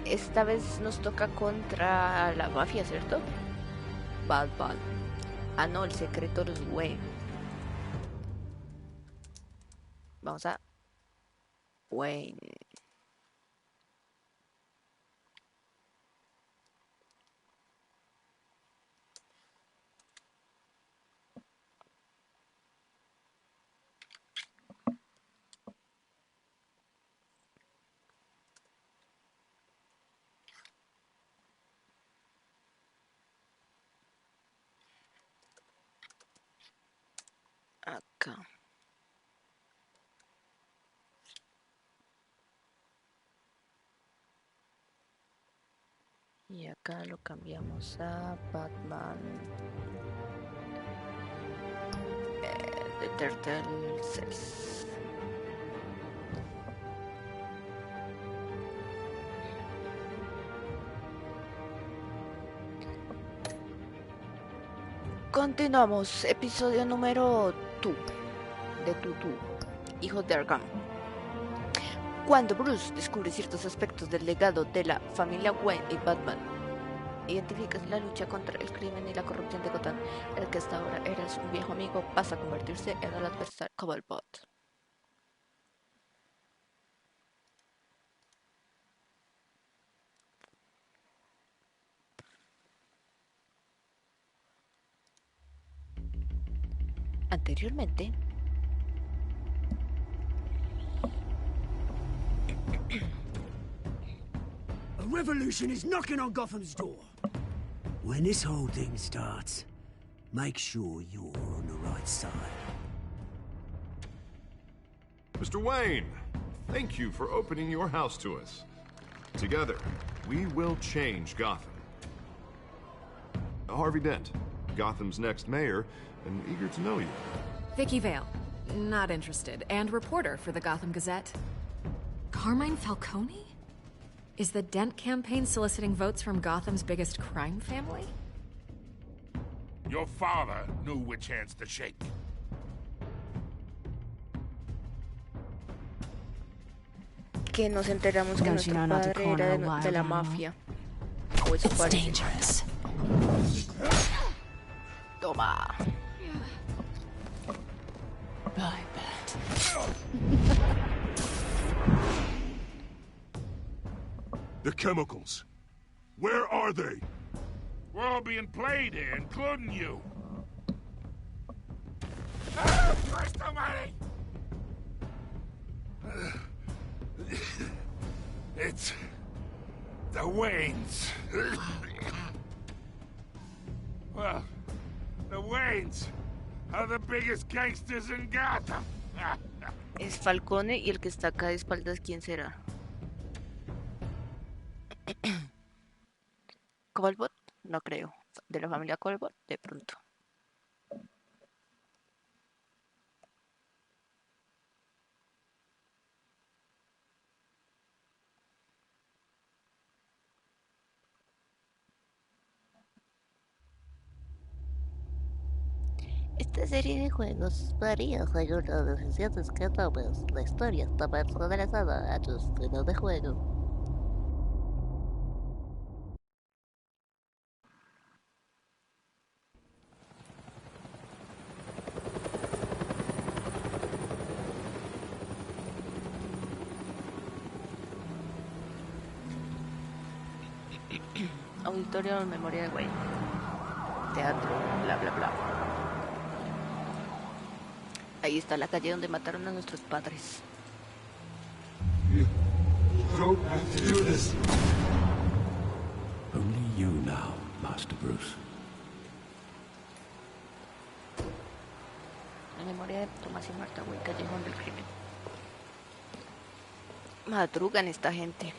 esta vez nos toca contra la mafia, ¿cierto? Batman. Ah, no, el secreto de los Wayne. Vamos a Wayne. Acá. Y acá lo cambiamos a Batman. De Turtle 6. Continuamos, episodio número 2 de Tutu, hijo de Arkham. Cuando Bruce descubre ciertos aspectos del legado de la familia Wayne y Batman, identifica la lucha contra el crimen y la corrupción de Gotham, el que hasta ahora era un viejo amigo pasa a convertirse en el adversario Cobblepot. Anteriormente, a revolution is knocking on Gotham's door. When this whole thing starts, make sure you're on the right side. Mr. Wayne, thank you for opening your house to us. Together, we will change Gotham. Harvey Dent, Gotham's next mayor, and eager to know you. Vicky Vale, not interested, and reporter for the Gotham Gazette. Carmine Falcone? Is the Dent campaign soliciting votes from Gotham's biggest crime family? Your father knew which hands to shake. que nos enteramos que nuestro padre era de la mafia. O eso parece. Toma. I bet. The chemicals. Where are they? We're all being played here, including you. Ah, Christ almighty! It's the Waynes. Well, the Waynes are the biggest gangsters in Gotham. Es Falcone y el que está acá de espaldas, ¿quién será? ¿Cobblepot? No creo. ¿De la familia Cobblepot? De pronto. Esta serie de juegos varía según las decisiones que tomes. La historia está personalizada a tu estilo de juego. Auditorio en memoria de Wayne. Teatro, bla bla bla. Ahí está la calle donde mataron a nuestros padres. You don't have to do this. Only you now, Master Bruce. En memoria de Tomás y Marta Wayne, callejón del crimen. Madrugan esta gente.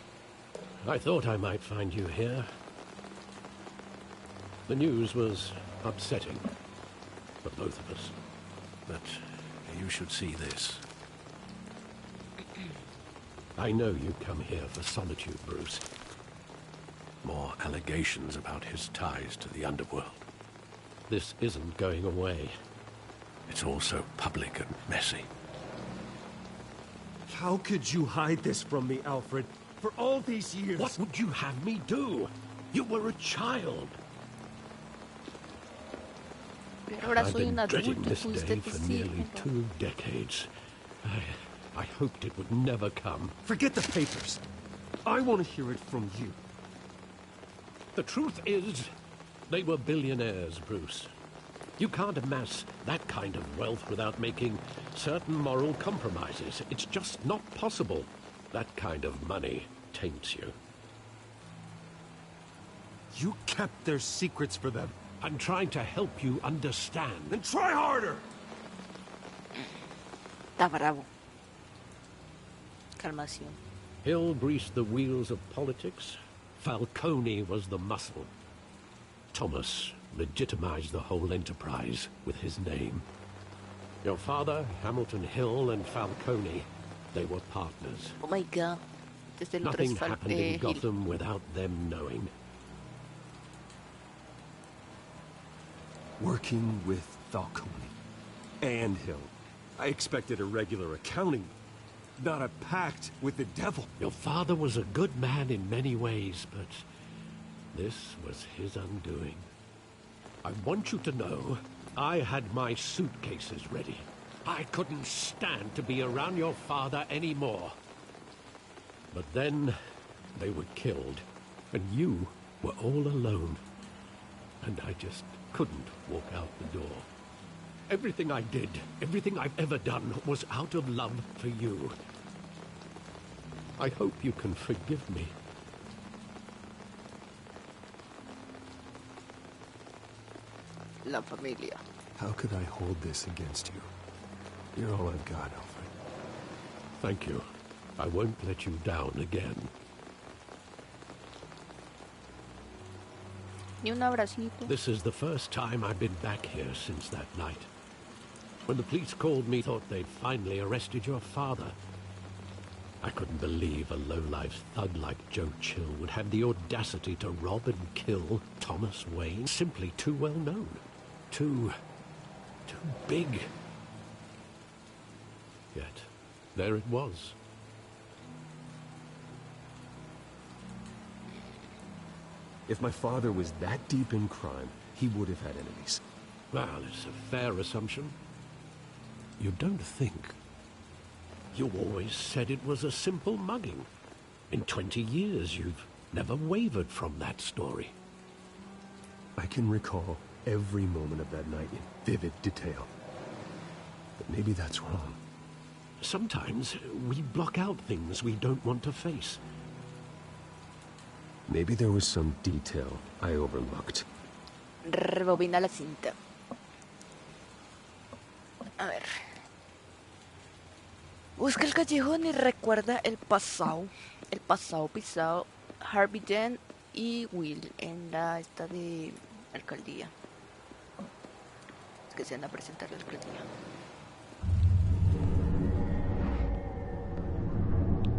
I thought I might find you here. The news was upsetting for both of us. But you should see this. I know you come here for solitude, Bruce. More allegations about his ties to the underworld. This isn't going away. It's all so public and messy. How could you hide this from me, Alfred? For all these years. What would you have me do? You were a child. Pero ahora I've soy been un dreading adulto, this pudiste day for nearly decírmelo. 2 decades. I hoped it would never come. Forget the papers. I want to hear it from you. The truth is, they were billionaires, Bruce. You can't amass that kind of wealth without making certain moral compromises. It's just not possible. That kind of money taints you. You kept their secrets for them. I'm trying to help you understand. Then try harder! Está bravo. Calmación. Hill greased the wheels of politics. Falcone was the muscle. Thomas legitimized the whole enterprise with his name. Your father, Hamilton Hill, and Falcone, they were partners. Oh my god. Desde el otro Nothing es happened in Hill. Gotham without them knowing. Working with Falcone and Hill. I expected a regular accounting, not a pact with the devil. Your father was a good man in many ways, but this was his undoing. I want you to know, I had my suitcases ready. I couldn't stand to be around your father anymore. But then, they were killed, and you were all alone. And I just couldn't walk out the door. Everything I did, everything I've ever done, was out of love for you. I hope you can forgive me. La familia. How could I hold this against you? You're all I've got, Alfred. Thank you. I won't let you down again. Ni un abracito. This is the first time I've been back here since that night. When the police called me, thought they'd finally arrested your father. I couldn't believe a low-life thug like Joe Chill would have the audacity to rob and kill Thomas Wayne. Simply too well known. Too big. Yet, there it was. If my father was that deep in crime, he would have had enemies. Well, it's a fair assumption. You don't think. You always said it was a simple mugging. In 20 years, you've never wavered from that story. I can recall every moment of that night in vivid detail. But maybe that's wrong. Sometimes we block out things we don't want to face. Maybe there was some detail I overlooked. Rebobina la cinta. A ver. Busca el callejón y recuerda el pasado. El pasado pisado. Harvey Dent y Will en la esta de alcaldía. Es que se van a presentar la alcaldía.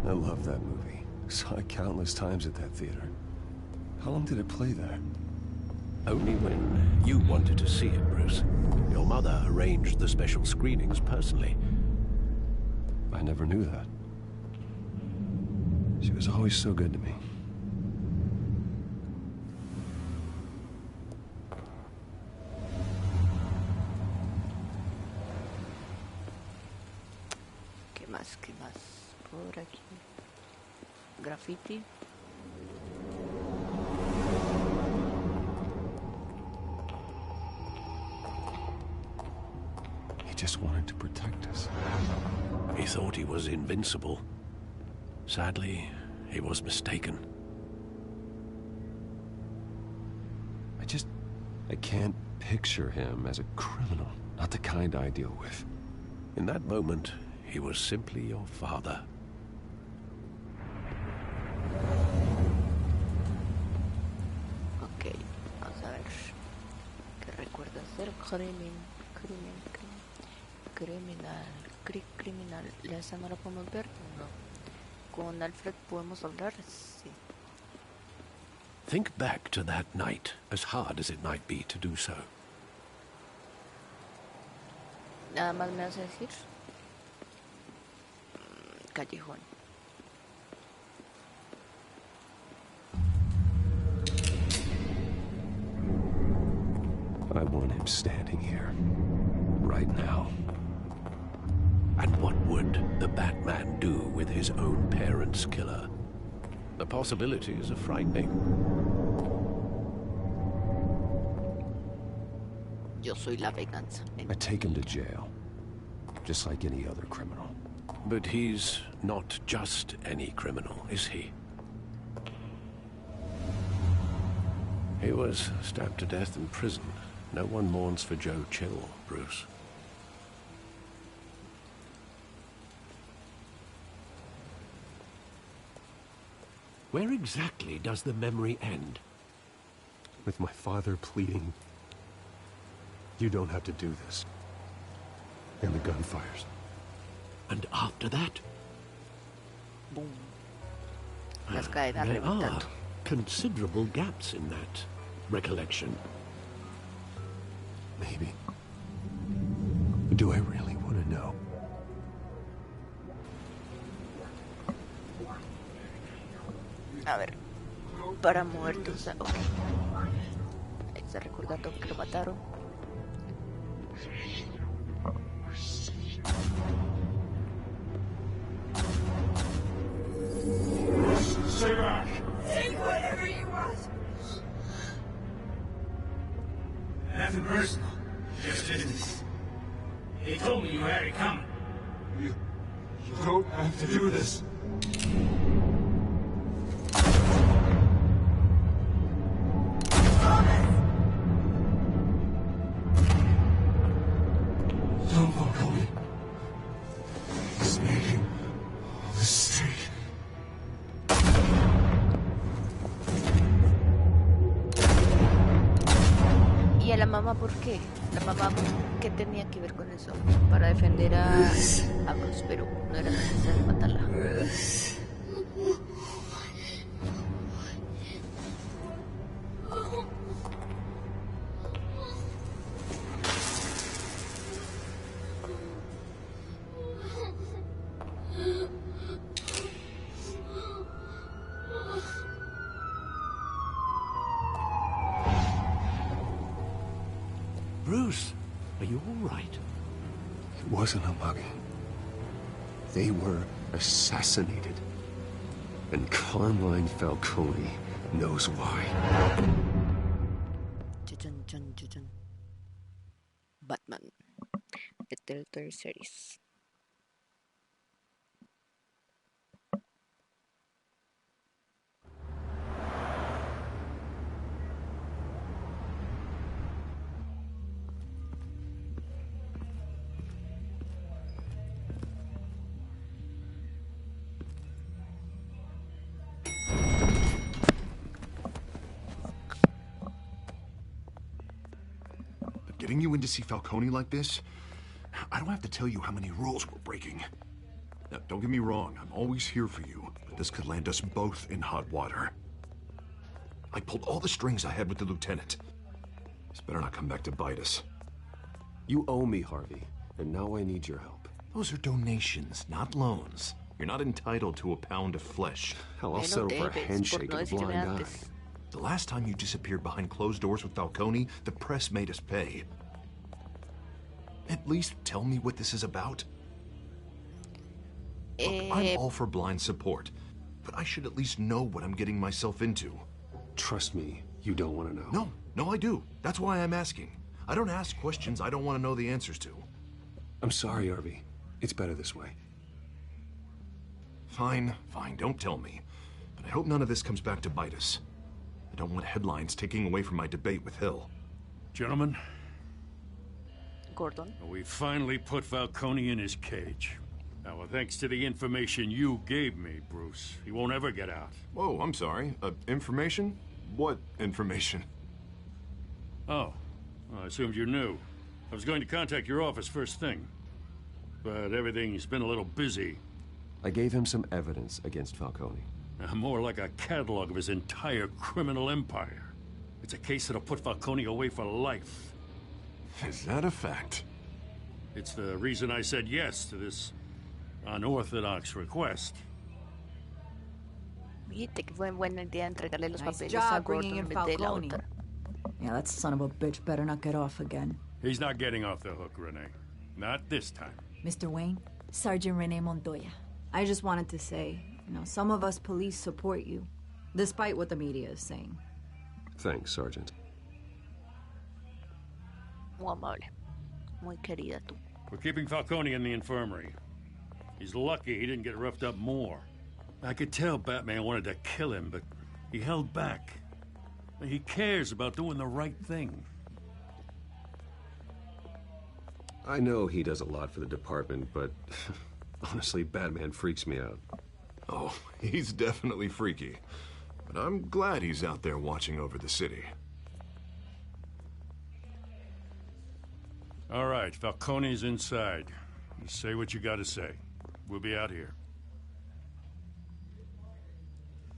I love that movie. Saw it countless times at that theater. How long did it play there? Only when you wanted to see it, Bruce. Your mother arranged the special screenings personally. I never knew that. She was always so good to me. ¿Qué más? ¿Qué más? Por aquí. Graffiti. He just wanted to protect us. He thought he was invincible. Sadly, he was mistaken. I can't picture him as a criminal. Not the kind I deal with. In that moment, he was simply your father. Ok, vamos a ver. ¿Qué recuerdas del criminal? ¿Esa no la podemos ver? No. ¿Con Alfred podemos hablar? Sí. Think back to that night, as hard as it might be to do so. Nada más me vas a decir. Callejón. I want him standing here, right now. And what would the Batman do with his own parents' killer? The possibilities are frightening. Yo soy la venganza. I take him to jail, just like any other criminal. But he's not just any criminal, is he? He was stabbed to death in prison. No one mourns for Joe Chill, Bruce. Where exactly does the memory end? With my father pleading, "You don't have to do this." And the gunfires. And after that? Boom. Las cadenas There are reventando. considerable gaps in that recollection. Maybe. Do I really want to know? A ver. Para muertos. Ok. Ahí está recordando que lo mataron. Stay back! Take whatever you want. Nothing personal. Just business. They told me you had it coming. You don't have to do this. Don't follow me. He's making a mistake. ¿Y a la mamá por qué? La mamá, ¿qué tenía que ver con eso? Para defender a Bruce, pero no era necesario matarla. Bruce, are you all right? It wasn't a mugging. They were assassinated. And Carmine Falcone knows why. Chun, chun, chun, chun. Batman. The Telltale series. Getting you in to see Falcone like this? I don't have to tell you how many rules we're breaking. Now, don't get me wrong, I'm always here for you, but this could land us both in hot water. I pulled all the strings I had with the lieutenant. This better not come back to bite us. You owe me, Harvey, and now I need your help. Those are donations, not loans. You're not entitled to a pound of flesh. Hell, I'll No settle for a debes, handshake por no and a decirme blind eye. antes. The last time you disappeared behind closed doors with Falcone, the press made us pay. At least tell me what this is about. Look, I'm all for blind support, but I should at least know what I'm getting myself into. Trust me, you don't want to know. No, I do. That's why I'm asking. I don't ask questions I don't want to know the answers to. I'm sorry, Harvey. It's better this way. Fine, don't tell me. But I hope none of this comes back to bite us. I don't want headlines taking away from my debate with Hill. Gentlemen, Gordon. we finally put Falcone in his cage. Now, thanks to the information you gave me, Bruce, he won't ever get out. Whoa, I'm sorry. Information? What information? Oh, well, I assumed you knew. I was going to contact your office first thing. But everything's been a little busy. I gave him some evidence against Falcone. More like a catalog of his entire criminal empire. It's a case that'll put Falcone away for life. Is that a fact? It's the reason I said yes to this unorthodox request. Viste que fue buena idea entregarle los Nice papeles job a bringing Gordon en in vez de la Falcone. otra. Yeah, that son of a bitch better not get off again. He's not getting off the hook, Renee. Not this time. Mr. Wayne, Sergeant Renee Montoya. I just wanted to say, some of us police support you, despite what the media is saying. Thanks, Sergeant. Muy amable. Muy querida tú. We're keeping Falcone in the infirmary. He's lucky he didn't get roughed up more. I could tell Batman wanted to kill him, but he held back. He cares about doing the right thing. I know he does a lot for the department, but honestly, Batman freaks me out. Oh, he's definitely freaky. But I'm glad he's out there watching over the city. All right, Falcone's inside. You say what you gotta say. We'll be out here.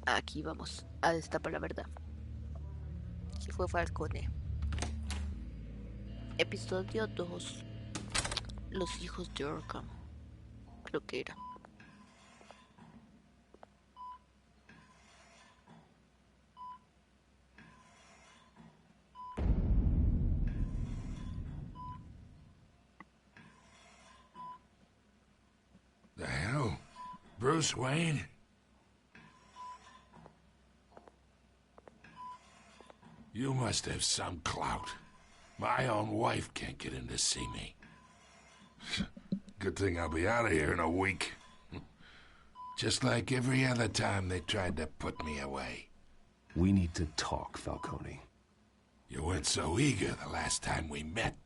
Aquí vamos a destapar la verdad. ¿Qué fue Falcone? Episodio 2. Los hijos de Arkham. Creo que era. The hell? Bruce Wayne? You must have some clout. My own wife can't get in to see me. Good thing I'll be out of here in a week. Just like every other time they tried to put me away. We need to talk, Falcone. You weren't so eager the last time we met.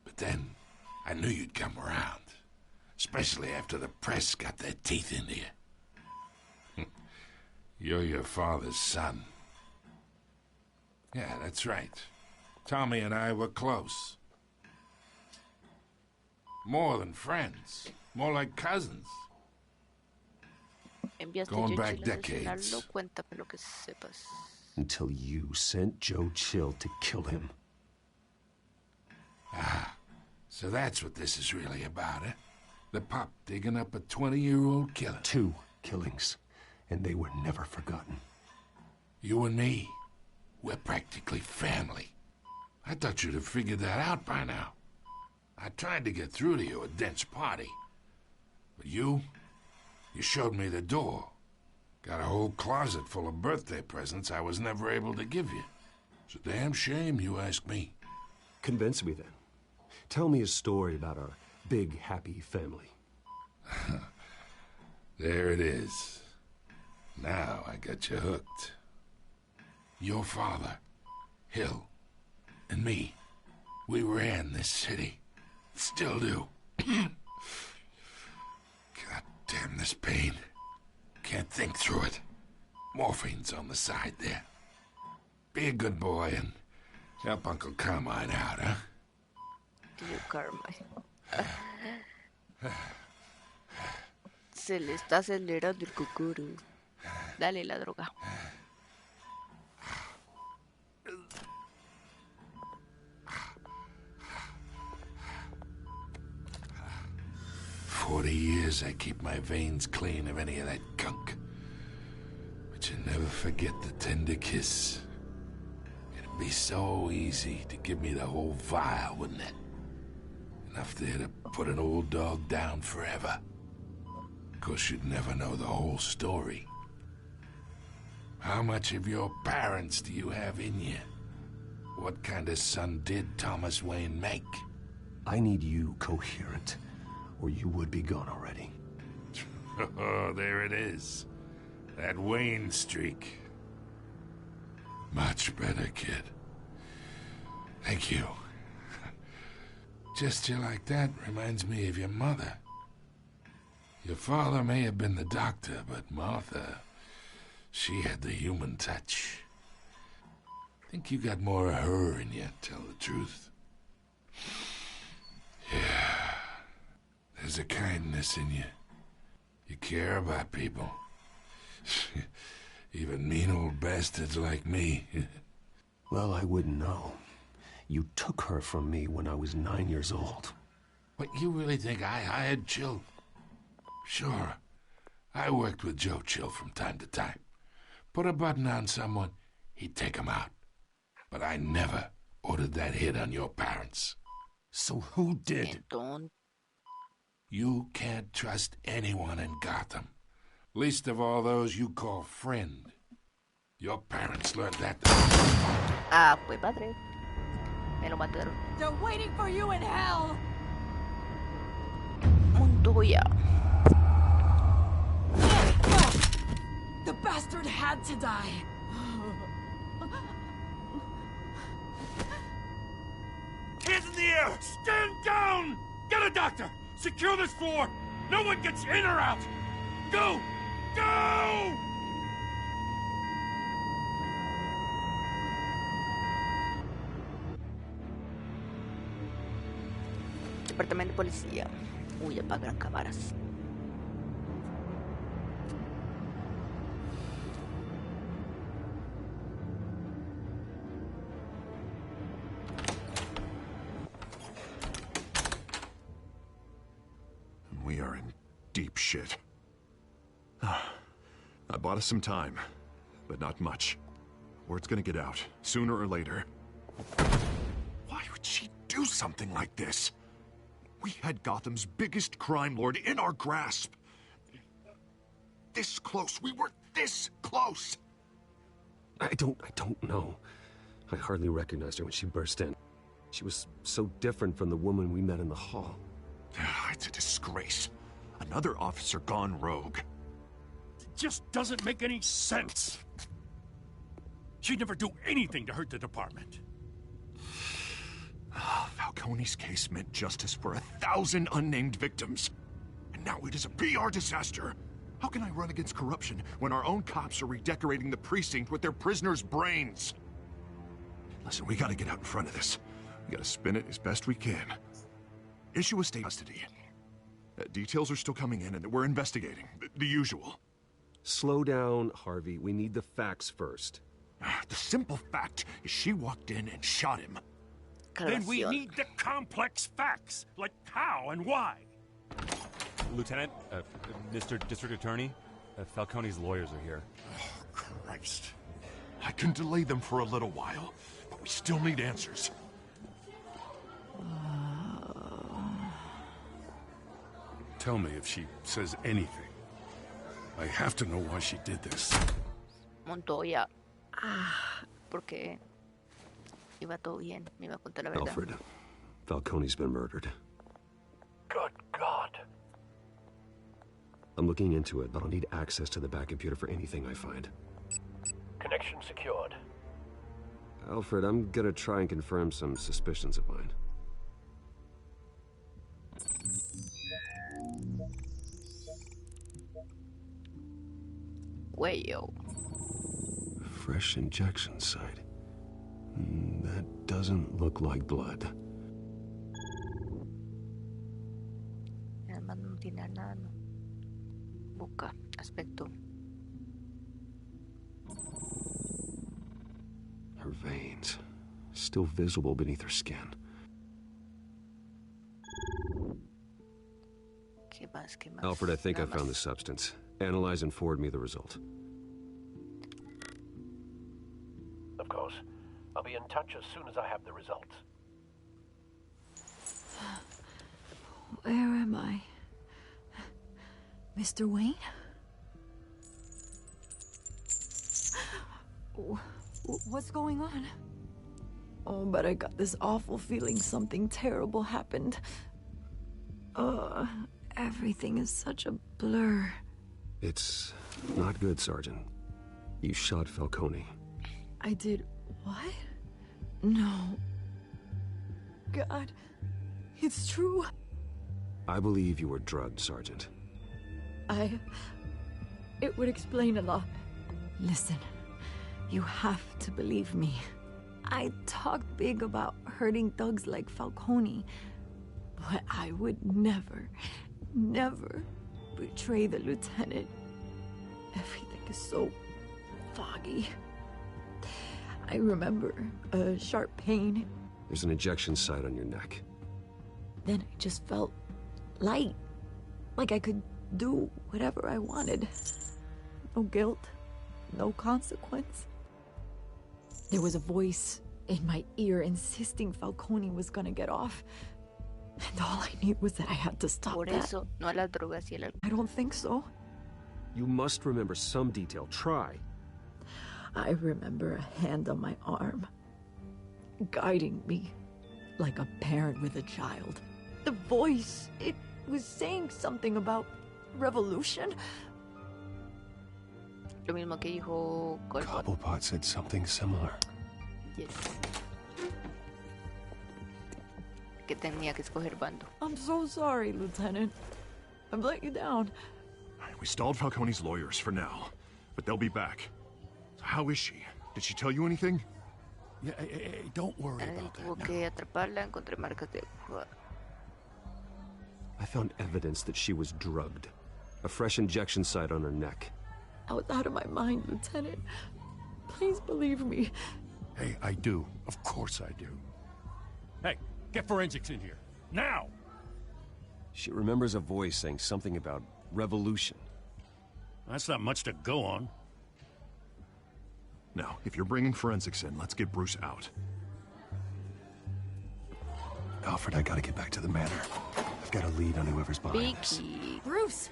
But then, I knew you'd come around. Especially after the press got their teeth into you. You're your father's son. Yeah, that's right. Tommy and I were close. More than friends. More like cousins. Going back decades. Until you sent Joe Chill to kill him. Ah, so that's what this is really about, eh? The pup digging up a 20-year-old killer. 2 killings, and they were never forgotten. You and me, we're practically family. I thought you'd have figured that out by now. I tried to get through to you at Dent's party. But you showed me the door. Got a whole closet full of birthday presents I was never able to give you. It's a damn shame you ask me. Convince me then. Tell me a story about our big, happy family. There it is. Now I got you hooked. Your father, Hill, and me, we ran this city. Still do. God damn this pain. Can't think through it. Morphine's on the side there. Be a good boy and help Uncle Carmine out, huh? Tío Carmine. Se le está acelerando el cucuru. Dale la droga. For 40 years I keep my veins clean of any of that gunk. But you never forget the tender kiss. It'd be so easy to give me the whole vial, wouldn't it? Enough there to put an old dog down forever. Of course, you'd never know the whole story. How much of your parents do you have in you? What kind of son did Thomas Wayne make? I need you coherent, or you would be gone already. Oh, there it is. That Wayne streak. Much better, kid. Thank you. Gesture like that reminds me of your mother. Your father may have been the doctor, but Martha, she had the human touch. I think you got more of her in you, tell the truth. Yeah. There's a kindness in you. You care about people. Even mean old bastards like me. Well, I wouldn't know. You took her from me when I was 9 years old. What, you really think I hired Chill? Sure. I worked with Joe Chill from time to time. Put a button on someone, he'd take him out. But I never ordered that hit on your parents. So who did? Don't. You can't trust anyone in Gotham. Least of all those you call friend. Your parents learned that. Ah, pues padre. Me lo mataron. They're waiting for you in hell! Montoya. The bastard had to die. Hands in the air! Stand down! Get a doctor! Secure this floor! No one gets in or out! Go! Go! Departamento de Policía. Uy, apagan cámaras. We are in deep shit. I bought us some time, but not much. Word's gonna get out, sooner or later. Why would she do something like this? We had Gotham's biggest crime lord in our grasp. This close. We were this close. I don't know. I hardly recognized her when she burst in. She was so different from the woman we met in the hall. It's a disgrace. Another officer gone rogue. It just doesn't make any sense. She'd never do anything to hurt the department. Falcone's case meant justice for 1,000 unnamed victims. And now it is a PR disaster. How can I run against corruption when our own cops are redecorating the precinct with their prisoners' brains? Listen, we gotta get out in front of this. We gotta spin it as best we can. Issue a state custody. Details are still coming in and we're investigating. The usual. Slow down, Harvey. We need the facts first. The simple fact is she walked in and shot him. Then we need the complex facts, like how and why. Lieutenant, Mr. District Attorney, Falcone's lawyers are here. Oh, Christ. I can delay them for a little while, but we still need answers. Tell me if she says anything. I have to know why she did this. Montoya. Porque iba todo bien. Me iba a contar la verdad. Alfred, Falcone's been murdered. Good God. I'm looking into it, but I'll need access to the back computer for anything I find. Connection secured. Alfred, I'm gonna try and confirm some suspicions of mine. Huello. Fresh injection site. That doesn't look like blood. Además no tiene nada. No. Boca, aspecto. Her veins, still visible beneath her skin. ¿Qué más? ¿Qué más? Alfred, I think I Nada found más. the substance. Analyze and forward me the result. Of course. I'll be in touch as soon as I have the results. Where am I? Mr. Wayne? What's going on? Oh, but I got this awful feeling something terrible happened. Everything is such a blur. It's not good, Sergeant. You shot Falcone. I did what? No. God, it's true. I believe you were drugged, Sergeant. It would explain a lot. Listen, you have to believe me. I talked big about hurting thugs like Falcone, but I would never betray the lieutenant. Everything is so foggy. I remember a sharp pain. There's an injection site on your neck. Then I just felt light, like I could do whatever I wanted. No guilt, no consequence. There was a voice in my ear insisting Falcone was gonna get off. And all I knew was that I had to stop Por that. eso, no a las drogas y el alcohol. I don't think so. You must remember some detail. Try. I remember a hand on my arm, guiding me like a parent with a child. The voice, it was saying something about revolution. Lo mismo que dijo Corbett. Cobblepot said something similar. Yes. Que tenía que escoger bando. I'm so sorry, Lieutenant. I've let you down. We stalled Falcone's lawyers for now, but they'll be back. So how is she? Did she tell you anything? Yeah, hey, don't worry about Tuvo that. que atraparla, encontré marcas de... I found evidence that she was drugged. A fresh injection site on her neck. I was out of my mind, Lieutenant. Please believe me. Hey, I do. Of course I do. Hey, get forensics in here. Now! She remembers a voice saying something about revolution. That's not much to go on. Now, if you're bringing forensics in, let's get Bruce out. Alfred, I gotta get back to the manor. I've got a lead on whoever's behind us. Vicky. Bruce!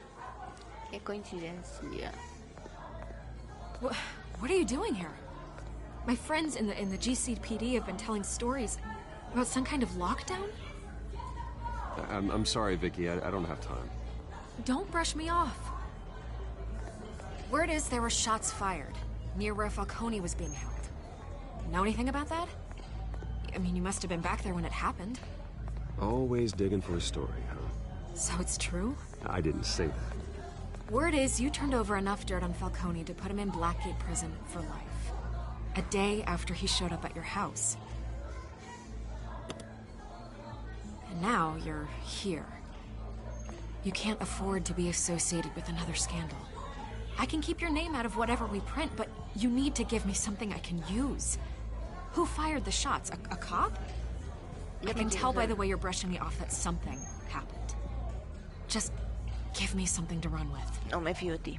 Qué coincidencia. What are you doing here? My friends in the GCPD have been telling stories about some kind of lockdown? I'm sorry, Vicky. I don't have time. Don't brush me off. Word is there were shots fired near where Falcone was being held. Know anything about that? I mean, you must have been back there when it happened. Always digging for a story, huh? So it's true? I didn't say that. Word is you turned over enough dirt on Falcone to put him in Blackgate Prison for life. A day after he showed up at your house. And now you're here. You can't afford to be associated with another scandal. I can keep your name out of whatever we print, but you need to give me something I can use. Who fired the shots? A cop? I can tell by the way you're brushing me off that something happened. Just give me something to run with. No me fío de ti.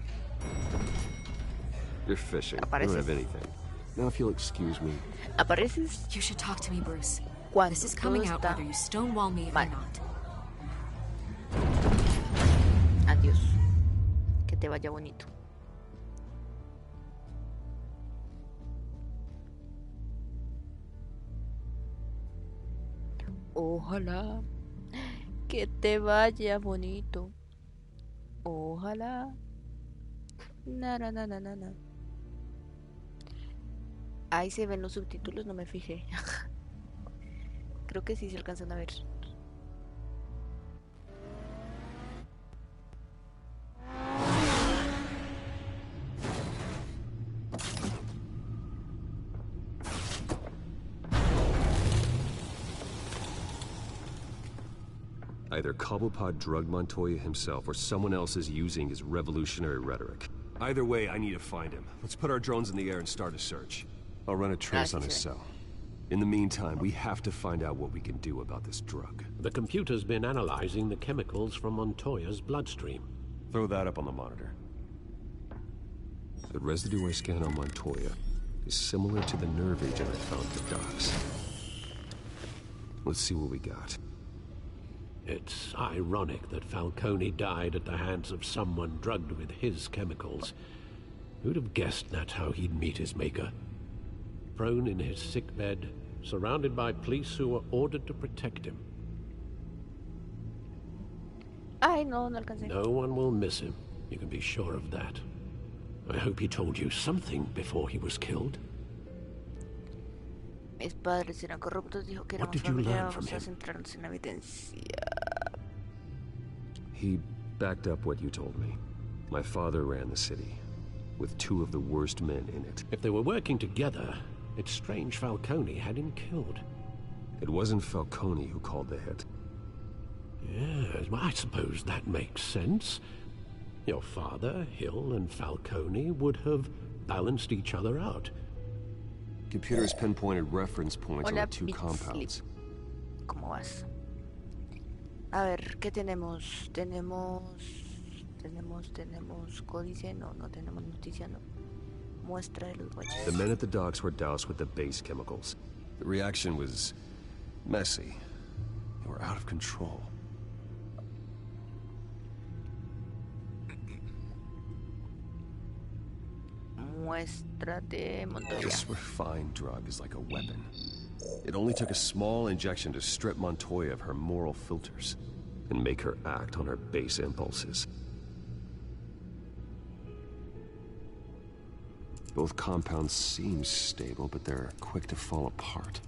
You're fishing. I Apareces. don't have anything. Now, if you'll excuse me. Apareces You should talk to me, Bruce. cuando This is todo coming out está whether you stonewall me or mal. not. Adiós. Que te vaya bonito. Ojalá que te vaya bonito. Ojalá. Na, na, na, na, na, na. Ahí se ven los subtítulos, no me fijé. Creo que sí se alcanzan a ver. Either Cobblepot drugged Montoya himself or someone else is using his revolutionary rhetoric. Either way, I need to find him. Let's put our drones in the air and start a search. I'll run a trace on his cell. In the meantime, we have to find out what we can do about this drug. The computer's been analyzing the chemicals from Montoya's bloodstream. Throw that up on the monitor. The residue I scanned on Montoya is similar to the nerve agent I found at the docks. Let's see what we got. It's ironic that Falcone died at the hands of someone drugged with his chemicals. Who'd have guessed that's how he'd meet his maker? Prone in his sickbed, surrounded by police who were ordered to protect him. Ay, no, no alcancé. No one will miss him. You can be sure of that. I hope he told you something before he was killed. Mis padres eran corruptos, dijo que What éramos did you familia, learn from vamos a him? centrarnos en la evidencia. He backed up what you told me. My father ran the city, with two of the worst men in it. If they were working together, it's strange Falcone had him killed. It wasn't Falcone who called the hit. Yes, well, I suppose that makes sense. Your father, Hill, and Falcone would have balanced each other out. Computers pinpointed reference points on Hola, the two Big compounds. ¿Cómo vas? A ver, ¿qué tenemos? Tenemos códice, no tenemos noticia, no. Muestra de los guaches. The men at the docks were doused with the base chemicals. The reaction was messy. They were out of control. Muestra de Montoya. This refined drug is like a weapon. It only took a small injection to strip Montoya of her moral filters and make her act on her base impulses. Both compounds seem stable, but they're quick to fall apart.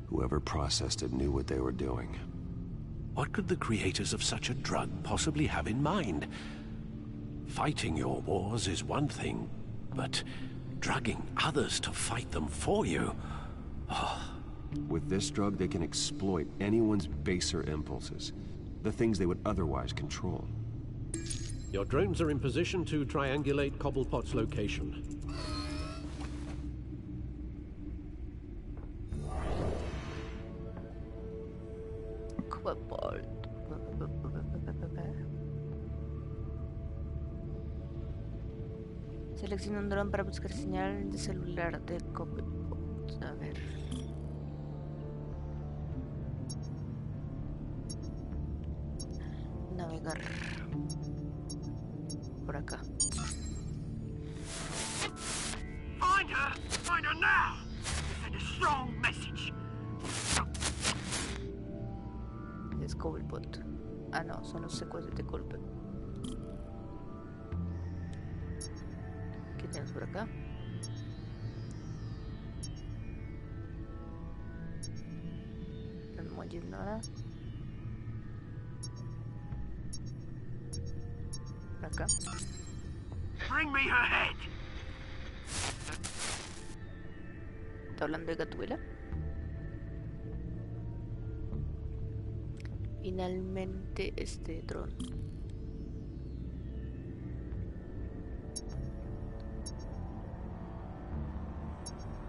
Whoever processed it knew what they were doing. What could the creators of such a drug possibly have in mind? Fighting your wars is one thing, but drugging others to fight them for you... Oh. With this drug, they can exploit anyone's baser impulses. The things they would otherwise control. Your drones are in position to triangulate Cobblepot's location. Cobblepot. Selecciona un dron para buscar señal de celular de Cobblepot. A ver. Navegar. Por acá. Find her! Find her now! Send a strong message. Es Cobblepot. Ah, no, son los secuaces de Cobblepot. ¿Qué tenemos por acá? No hay nada. Por acá. Bring me her head! ¿Está hablando de Gatuela? Finalmente este dron.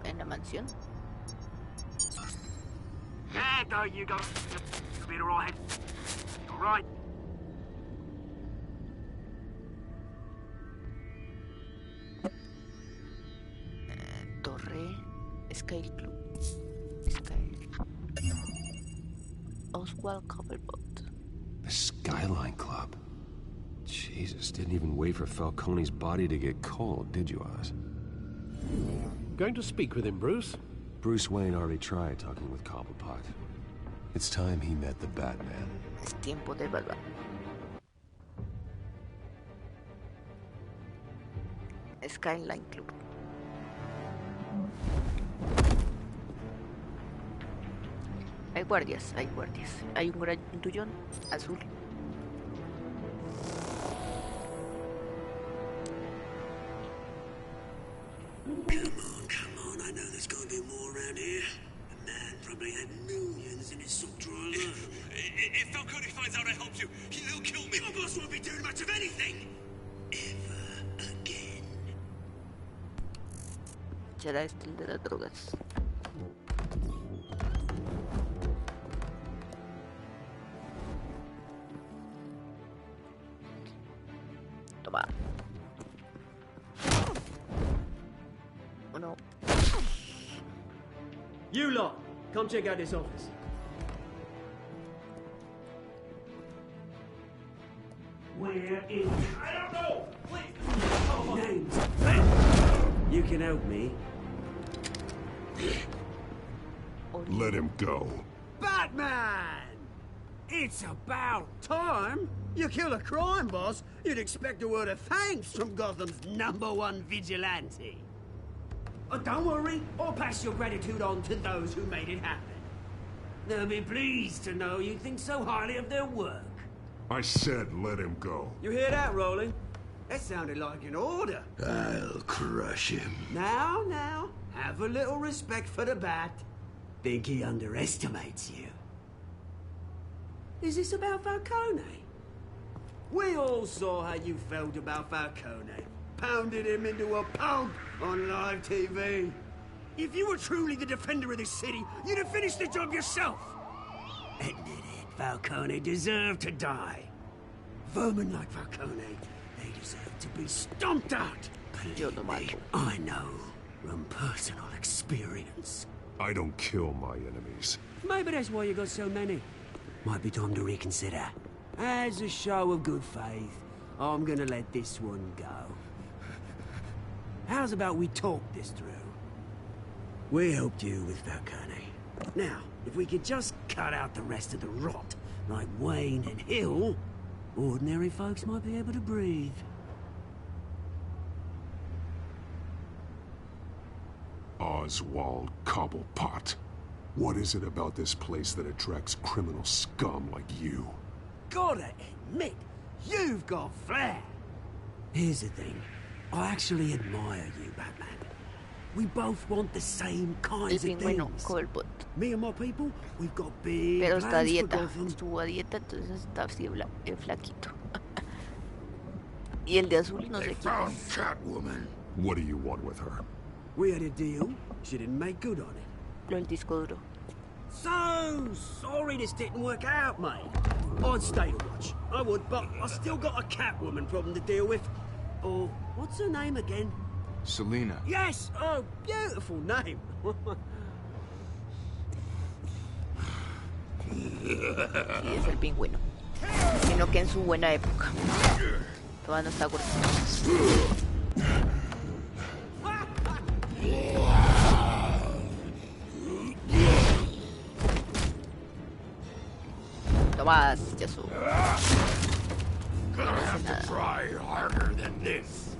En la mansión. Yeah, there you go. You'll be alright. Alright. Torre. Sky Club. Sky. Oswald Cobblepot. The Skyline Club. Jesus, didn't even wait for Falcone's body to get cold, did you, Oz? Going to speak with him, Bruce? Bruce Wayne already tried talking with Cobblepot. It's time he met the Batman. Es tiempo de evaluar. Skyline Club. Hay guardias, hay guardias. Hay un grandullón azul. Come on, I know there's gonna be more around here. The man probably had millions in his sock drawer alone. If Falcone finds out I helped you, he'll kill me. Your boss won't be doing much of anything. Ever again. Será este el de las drogas. Toma. Uno. You lot, come check out this office. Where is... I don't know! Please! Names. You can help me. Let him go. Batman! It's about time. You kill a crime boss, you'd expect a word of thanks from Gotham's #1 vigilante. Oh, don't worry, I'll pass your gratitude on to those who made it happen. They'll be pleased to know you think so highly of their work. I said let him go. You hear that, Rolling? That sounded like an order. I'll crush him. Now, have a little respect for the Bat. Think he underestimates you. Is this about Falcone? We all saw how you felt about Falcone. Pounded him into a pulp on live TV. If you were truly the defender of this city, you'd have finished the job yourself. Admit it, Falcone deserved to die. Vermin like Falcone, they deserve to be stomped out. Believe me, I know from personal experience. I don't kill my enemies. Maybe that's why you got so many. Might be time to reconsider. As a show of good faith, I'm gonna let this one go. How's about we talk this through? We helped you with Falcone. Now, if we could just cut out the rest of the rot, like Wayne and Hill, ordinary folks might be able to breathe. Oswald Cobblepot. What is it about this place that attracts criminal scum like you? Gotta admit, you've got flair. Here's the thing. I actually admire you, Batman. We both want the same kinds of things. Me and my people, we've got big Pero está a plans for dieta. Gotham. Estuvo a dieta, entonces está así flaquito. Y el de azul no sé quién es. Catwoman. What do you want with her? We had a deal. She didn't make good on it. Lo del disco duro. So sorry this didn't work out, mate. I'd stay to watch. I would, but I still got a Catwoman problem to deal with. Oh, what's her name again? Selina. Yes! Oh, beautiful name. Sí, es el pingüino. Sino que en su buena época. Todavía no está gordito. Tomás, ya su. Gonna have to try harder than this.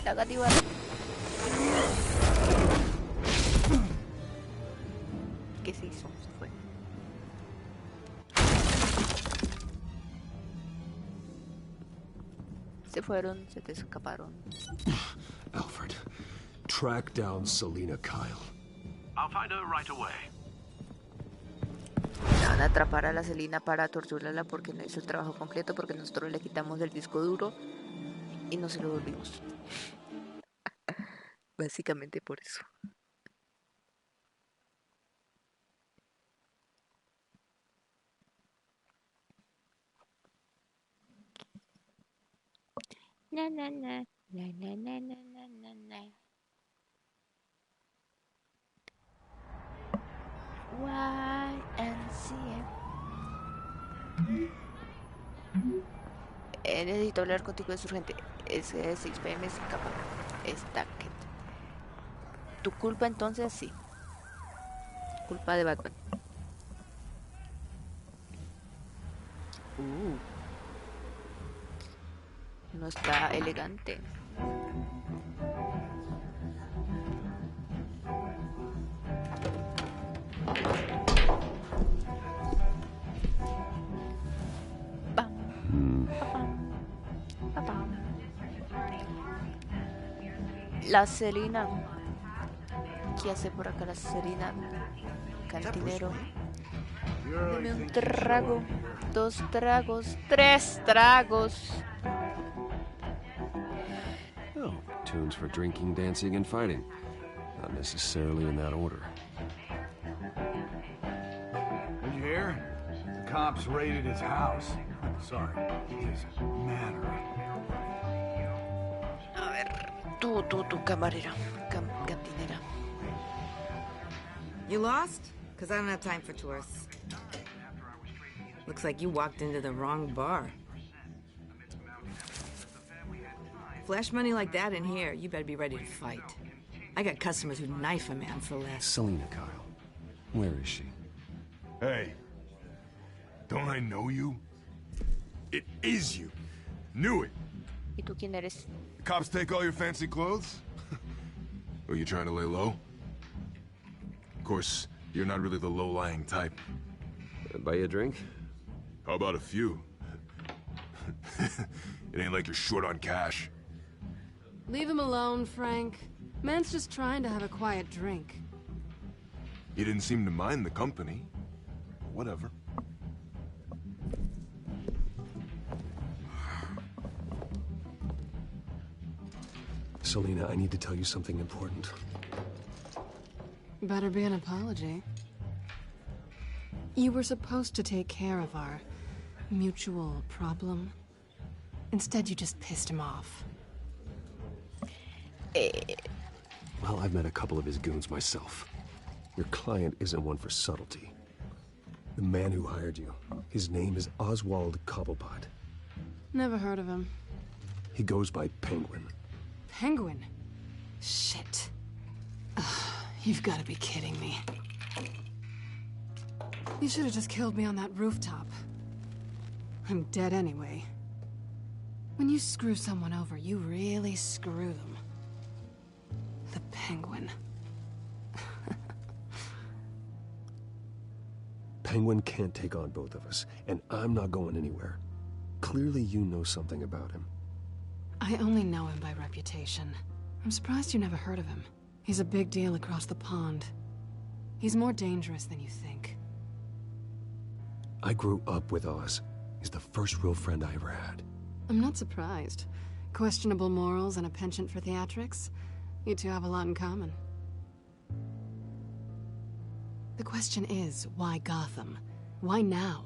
La gativa. ¿Qué se hizo? Se fue. Se fueron, se te escaparon. Alfred, track down Selina Kyle. I'll find her right away. Van a atrapar a la Selina para torturarla porque no hizo el trabajo completo, porque nosotros le quitamos el disco duro y no se lo volvimos. Básicamente por eso. Na na na na na na na na na na. Necesito hablar contigo, es urgente. Es 6 p.m. sin capa. Está que... ¿Tu culpa entonces? Sí. Culpa de Batman. No está elegante. La Selina. ¿Qué hace por acá la Selina? Cantinero. Dame un trago, 2 tragos, 3 tragos. Oh, tunes for drinking, dancing, and fighting. Not necessarily in that order. Did you hear? The cops raided his house. Sorry, his manor. A ver, tú, camarera, cantinera. You lost? Because I don't have time for tourists. Looks like you walked into the wrong bar. Flash money like that in here, you better be ready to fight. I got customers who knife a man for less. Selina Kyle. Where is she? Hey, don't I know you? It is you. Knew it. ¿Y tú quién eres? The cops take all your fancy clothes? Are you trying to lay low? Of course, you're not really the low-lying type. Buy you a drink? How about a few? It ain't like you're short on cash. Leave him alone, Frank. Man's just trying to have a quiet drink. He didn't seem to mind the company. Whatever. Selina, I need to tell you something important. Better be an apology. You were supposed to take care of our mutual problem. Instead, you just pissed him off. Well, I've met a couple of his goons myself. Your client isn't one for subtlety. The man who hired you, his name is Oswald Cobblepot. Never heard of him. He goes by Penguin. Penguin? Shit. Ugh, you've got to be kidding me. You should have just killed me on that rooftop. I'm dead anyway. When you screw someone over, you really screw them. The Penguin. Penguin can't take on both of us, and I'm not going anywhere. Clearly you know something about him. I only know him by reputation. I'm surprised you never heard of him. He's a big deal across the pond. He's more dangerous than you think. I grew up with Oz. He's the first real friend I ever had. I'm not surprised. Questionable morals and a penchant for theatrics. You two have a lot in common. The question is, why Gotham? Why now?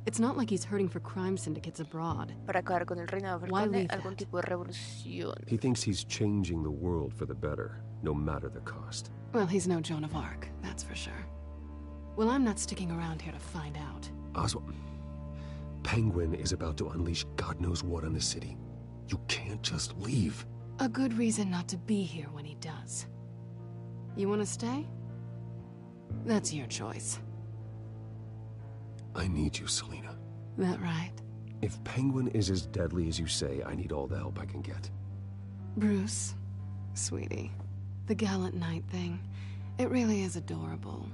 It's not like he's hurting for crime syndicates abroad. Para acabar con el reinado Falcone, algún tipo de revolución. He thinks he's changing the world for the better, no matter the cost. Well, he's no Joan of Arc, that's for sure. Well, I'm not sticking around here to find out. Oswald, Penguin is about to unleash God knows what on the city. You can't just leave. A good reason not to be here when he does. You want to stay? That's your choice. I need you, Selina. That right? If Penguin is as deadly as you say, I need all the help I can get. Bruce, sweetie, the gallant knight thing, it really is adorable.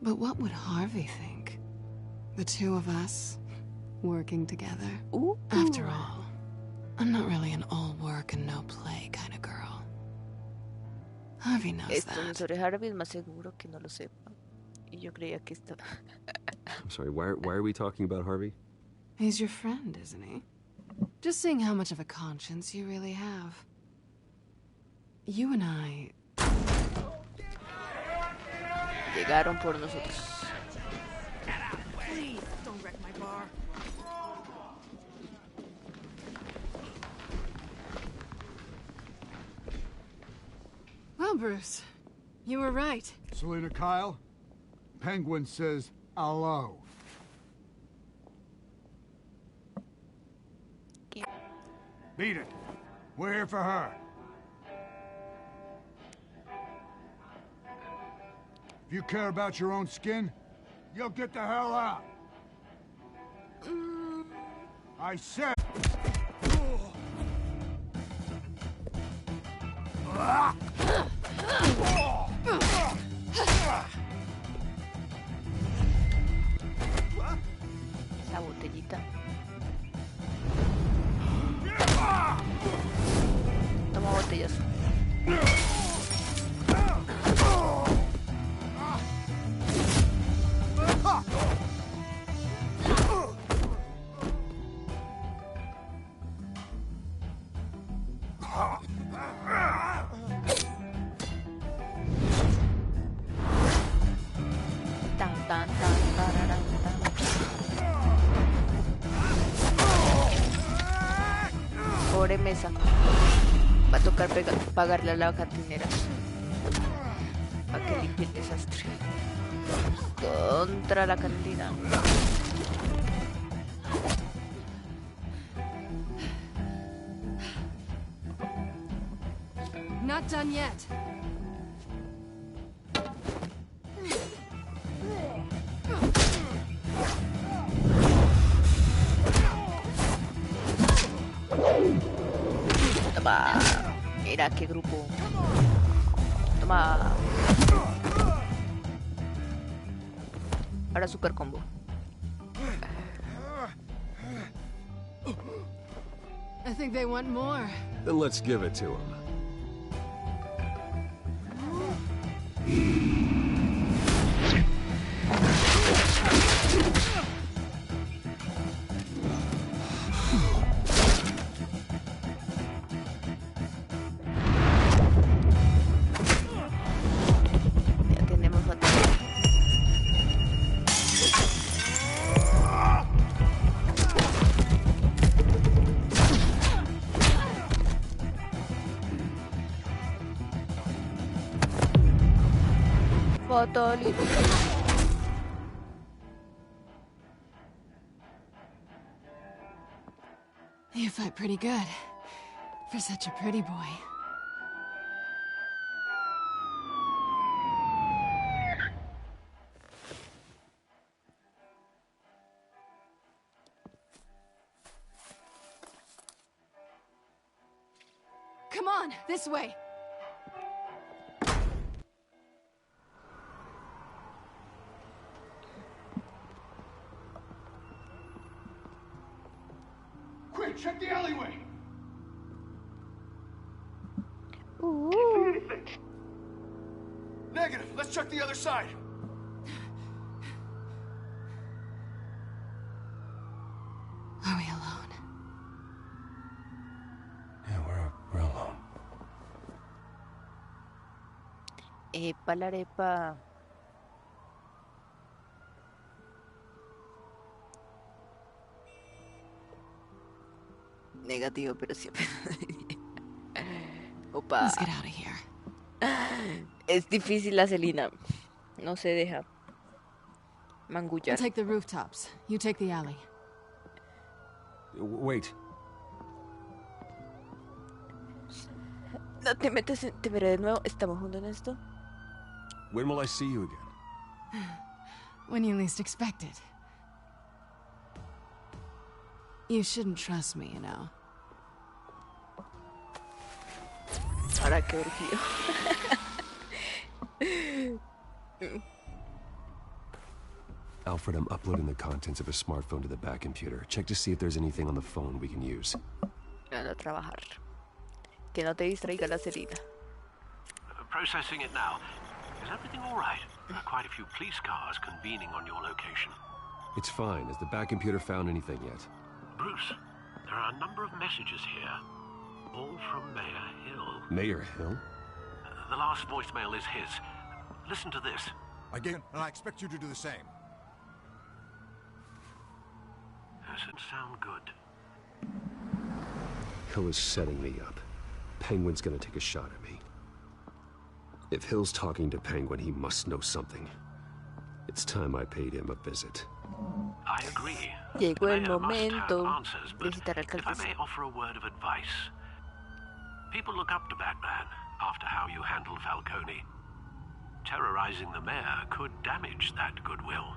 But what would Harvey think? The two of us, working together? Ooh. After all, I'm not really an all work and no play kind of girl. Harvey knows Esto that. sobre Harvey es más seguro que no lo sepa. Y yo creía que estaba... I'm sorry, why are we talking about Harvey? He's your friend, isn't he? Just seeing how much of a conscience you really have. You and I... Llegaron por nosotros. Please, don't wreck my bar. Well, Bruce, you were right. Selina Kyle, Penguin says hello. Beat it. We're here for her. If you care about your own skin, you'll get the hell out. I said... La botellita. Toma botellas. Tan, tan, tan, tararán, tan. Pobre mesa. Va a tocar pagarle a la cantinera para que limpie el desastre. Contra la cantina. Not done yet. Toma. Mira qué grupo. Toma. Ahora super combo. I think they want more. Then let's give it to him. Ya tenemos batería. Fatality. You fight pretty good for such a pretty boy. Come on, this way. Quick, check the alleyway. Ooh. Negative. Let's check the other side. Are we alone? Yeah, we're alone. Epa la arepa. Negativo, pero siempre. Opa. Let's get out of here. Es difícil la Celina. No se deja I'll mangullar. take the rooftops. You take the alley. Wait. No te metes en... Te veré de nuevo. ¿Estamos juntos en esto? When will I see you again? When you least expect it. You shouldn't trust me, you know. Ahora que orgío. Alfred, I'm uploading the contents of a smartphone to the back computer. Check to see if there's anything on the phone we can use. Anda a trabajar. Que no te distraiga la Celina. Processing it now. Is everything all right? Quite a few police cars convening on your location. It's fine. Has the back computer found anything yet? Bruce, there are a number of messages here. All from Mayor Hill. Mayor Hill? The last voicemail is his. Listen to this. Again, and I expect you to do the same. Doesn't sound good. Hill is setting me up. Penguin's gonna take a shot at me. If Hill's talking to Penguin, he must know something. It's time I paid him a visit. I agree. Llegó el The mayor must have momento answers, de but visitar al if I alcalde. may offer a word of advice. People look up to Batman after how you handled Falcone. Terrorizing the mayor could damage that goodwill.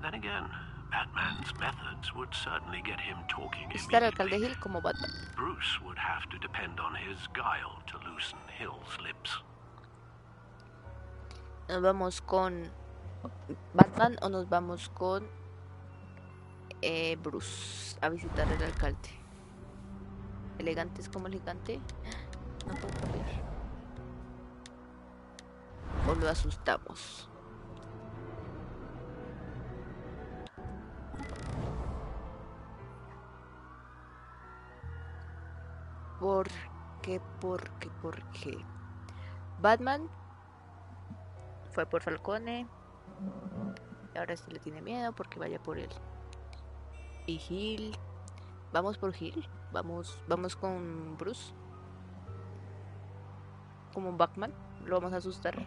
Then again, Batman's methods would certainly get him talking Visitar al alcalde immediately. Hill como Batman. Bruce would have to depend on his guile to loosen Hill's lips. ¿Nos vamos con Batman o nos vamos con Bruce a visitar al alcalde? Elegante es como elegante. No puedo cambiar. O lo asustamos. ¿Por qué? Batman fue por Falcone y ahora sí le tiene miedo porque vaya por él. Y Hill, vamos por Hill, vamos con Bruce como Batman, lo vamos a asustar,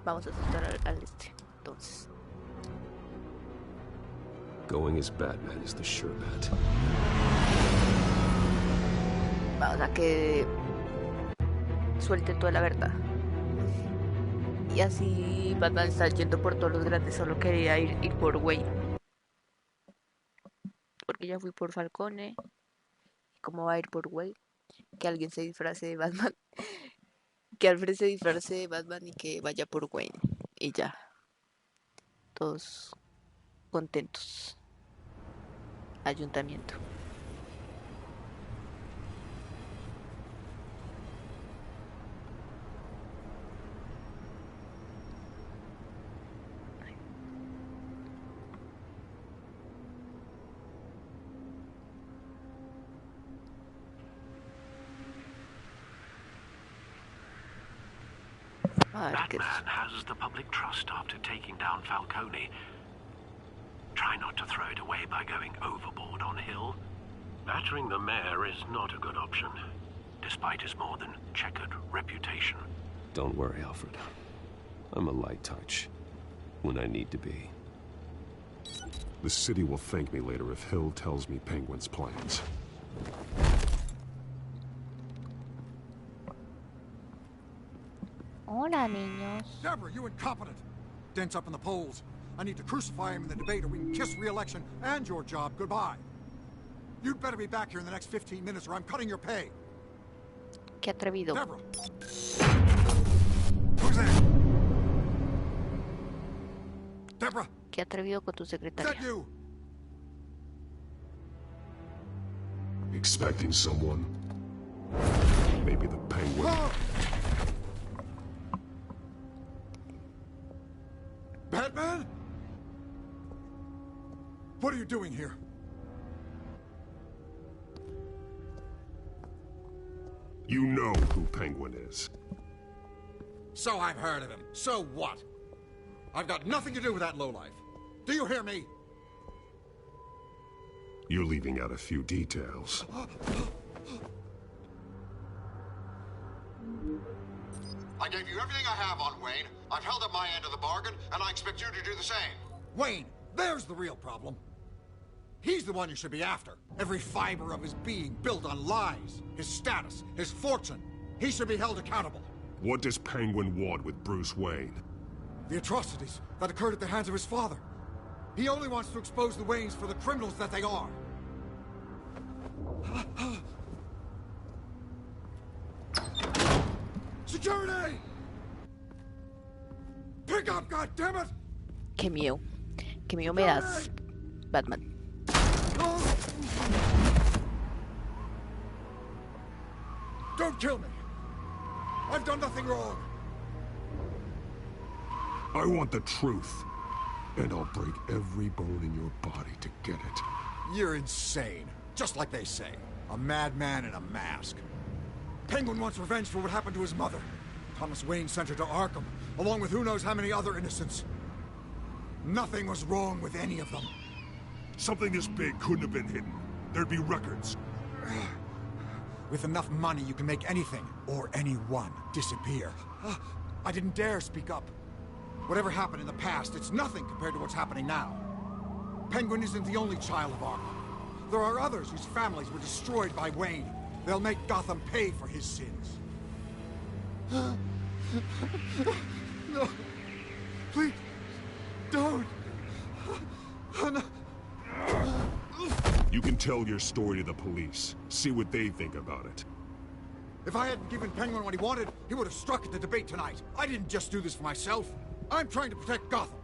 al este. Entonces, Going as Batman is the sure bet. vamos a que suelte toda la verdad. Y así Batman está yendo por todos los grandes, solo quería ir por Wayne. Porque ya fui por Falcone. ¿Cómo va a ir por Wayne? Que alguien se disfrace de Batman. Que Alfred se disfrace de Batman y que vaya por Wayne. Y ya. Todos contentos. Ayuntamiento. Batman has the public trust after taking down Falcone. Try not to throw it away by going overboard on Hill. Battering the mayor is not a good option, despite his more than checkered reputation. Don't worry, Alfred. I'm a light touch. when I need to be. The city will thank me later if Hill tells me Penguin's plans. Hola, niños. Deborah, you incompetent! Dent's up in the polls. I need to crucify him in the debate or we can kiss re-election and your job goodbye. You'd better be back here in the next 15 minutes or I'm cutting your pay. Qué atrevido. Deborah! Who's there? Deborah! Qué atrevido con tu secretaria. Is that you? Expecting someone? Maybe the Penguin. Batman? What are you doing here? You know who Penguin is. So I've heard of him. So what? I've got nothing to do with that lowlife. Do you hear me? You're leaving out a few details. I gave you everything I have on Wayne. I've held up my end of the bargain, and I expect you to do the same. Wayne, there's the real problem. He's the one you should be after. Every fiber of his being built on lies. His status, his fortune. He should be held accountable. What does Penguin want with Bruce Wayne? The atrocities that occurred at the hands of his father. He only wants to expose the Waynes for the criminals that they are. Security! Pick up, goddammit! Qué miedo. Qué miedo me das, Batman. Don't kill me! I've done nothing wrong! I want the truth. And I'll break every bone in your body to get it. You're insane. Just like they say. A madman in a mask. Penguin wants revenge for what happened to his mother. Thomas Wayne sent her to Arkham, along with who knows how many other innocents. Nothing was wrong with any of them. Something this big couldn't have been hidden. There'd be records. With enough money, you can make anything, or anyone, disappear. I didn't dare speak up. Whatever happened in the past, it's nothing compared to what's happening now. Penguin isn't the only child of Arkham. There are others whose families were destroyed by Wayne. They'll make Gotham pay for his sins. No. Please. Don't. No. You can tell your story to the police. See what they think about it. If I hadn't given Penguin what he wanted, he would have struck at the debate tonight. I didn't just do this for myself. I'm trying to protect Gotham.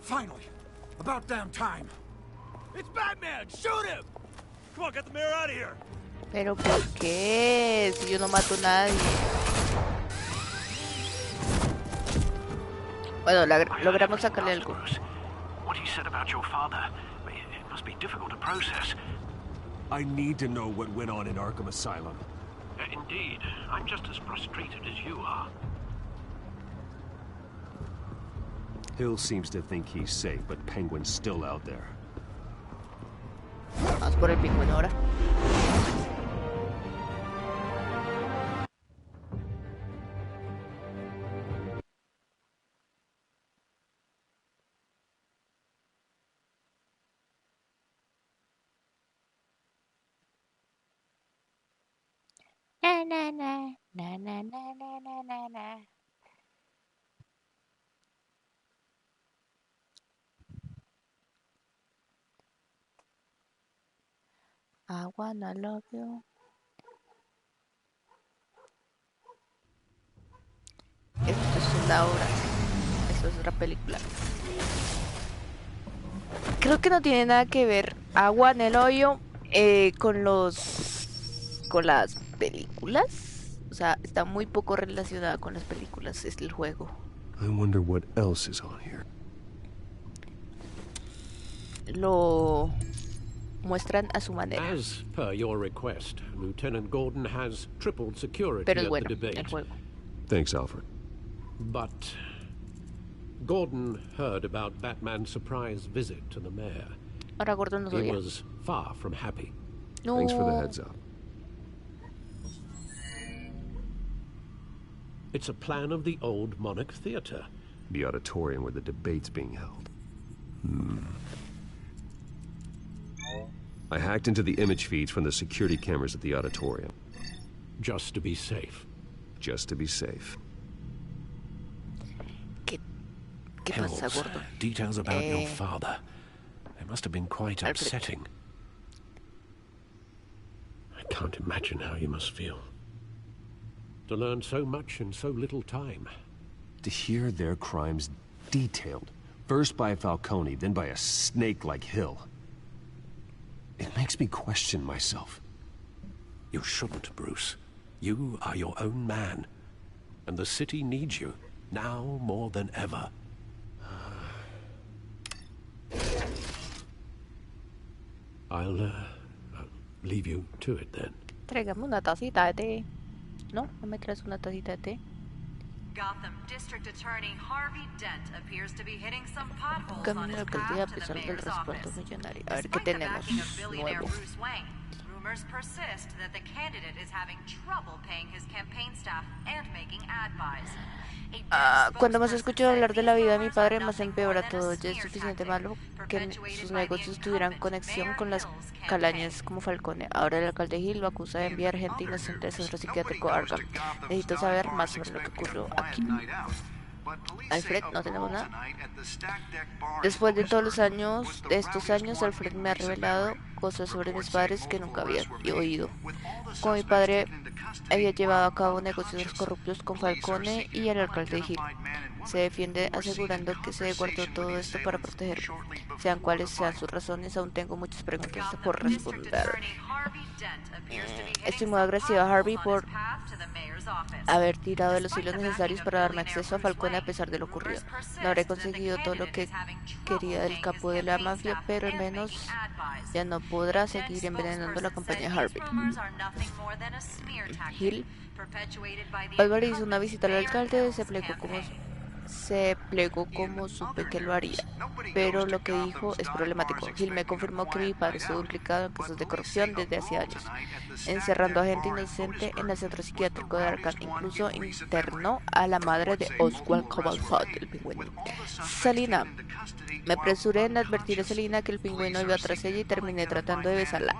Finally. About damn time. It's Batman! Shoot him! Come on, get the mayor out of here! Pero ¿por qué? Si yo no mato a nadie. Bueno, logramos sacarle algo. What he said about your father, it must be difficult to process. I need to know what went on in Arkham Asylum. Indeed. I'm just as frustrated as you are. Hill seems to think he's safe, but Penguin's still out there. Vamos por el pingüino ahora. Na na na na na na na na na. I wanna love you. Esto es una obra. Esto es otra película. Creo que no tiene nada que ver Agua en el hoyo con las películas. O sea, está muy poco relacionada con las películas. Es el juego. I wonder what else is on here. Lo muestran a su manera. As per your request, Lieutenant Gordon has tripled security Pero es at bueno, the debate. el juego. Thanks, Alfred. But Gordon heard about Batman's surprise visit to the mayor. Ahora Gordon no He sabía. was far from happy. No. Thanks for the heads up. It's a plan of the old Monarch Theatre. The auditorium where the debate's being held. I hacked into the image feeds from the security cameras at the auditorium. Just to be safe. Just to be safe. ¿Qué pasa, Hells, gordo? details about your father. They must have been quite upsetting. I can't imagine how you must feel. To learn so much in so little time. To hear their crimes detailed. First by Falcone, then by a snake like Hill. It makes me question myself. You shouldn't, Bruce. You are your own man. And the city needs you, now more than ever. I'll leave you to it then. Tráigame una tacita de té. ¿No? ¿No me traes una tacita de té? Gotham District Attorney Harvey Dent appears to be hitting some potholes on his path to the mayor's office. Despite the backing of billionaire Bruce Wayne, rumors persist that the candidate is having trouble paying his campaign staff and making ad buys. Cuando más escucho hablar de la vida de mi padre, más empeora todo. Ya es suficiente malo que sus negocios tuvieran conexión con las calañas como Falcone. Ahora el alcalde Hill lo acusa de enviar gente inocente al centro psiquiátrico Arkham. Necesito saber más sobre lo que ocurrió aquí. Alfred, no tenemos nada. Después de todos estos años, Alfred me ha revelado cosas sobre mis padres que nunca había oído. Como mi padre había llevado a cabo negocios corruptos con Falcone y el alcalde Hill. Se defiende asegurando que se guardó todo esto para protegerlo. Sean cuales sean sus razones, aún tengo muchas preguntas por responder. Estoy muy agresiva a Harvey por haber tirado de los hilos necesarios para darme acceso a Falcone a pesar de lo ocurrido. No habré conseguido todo lo que quería del capo de la mafia, pero al menos ya no podrá seguir envenenando la campaña de Harvey. Hill. Álvaro hizo una visita al alcalde, se plegó como supe que lo haría, pero lo que dijo es problemático. Hill me confirmó que mi padre estuvo implicado en casos de corrupción desde hace años, encerrando a gente inocente en el centro psiquiátrico de Arkham. Incluso internó a la madre de Oswald Cobblepot, el pingüino. Selina. Me apresuré en advertir a Selina que el pingüino iba tras ella y terminé tratando de besarla.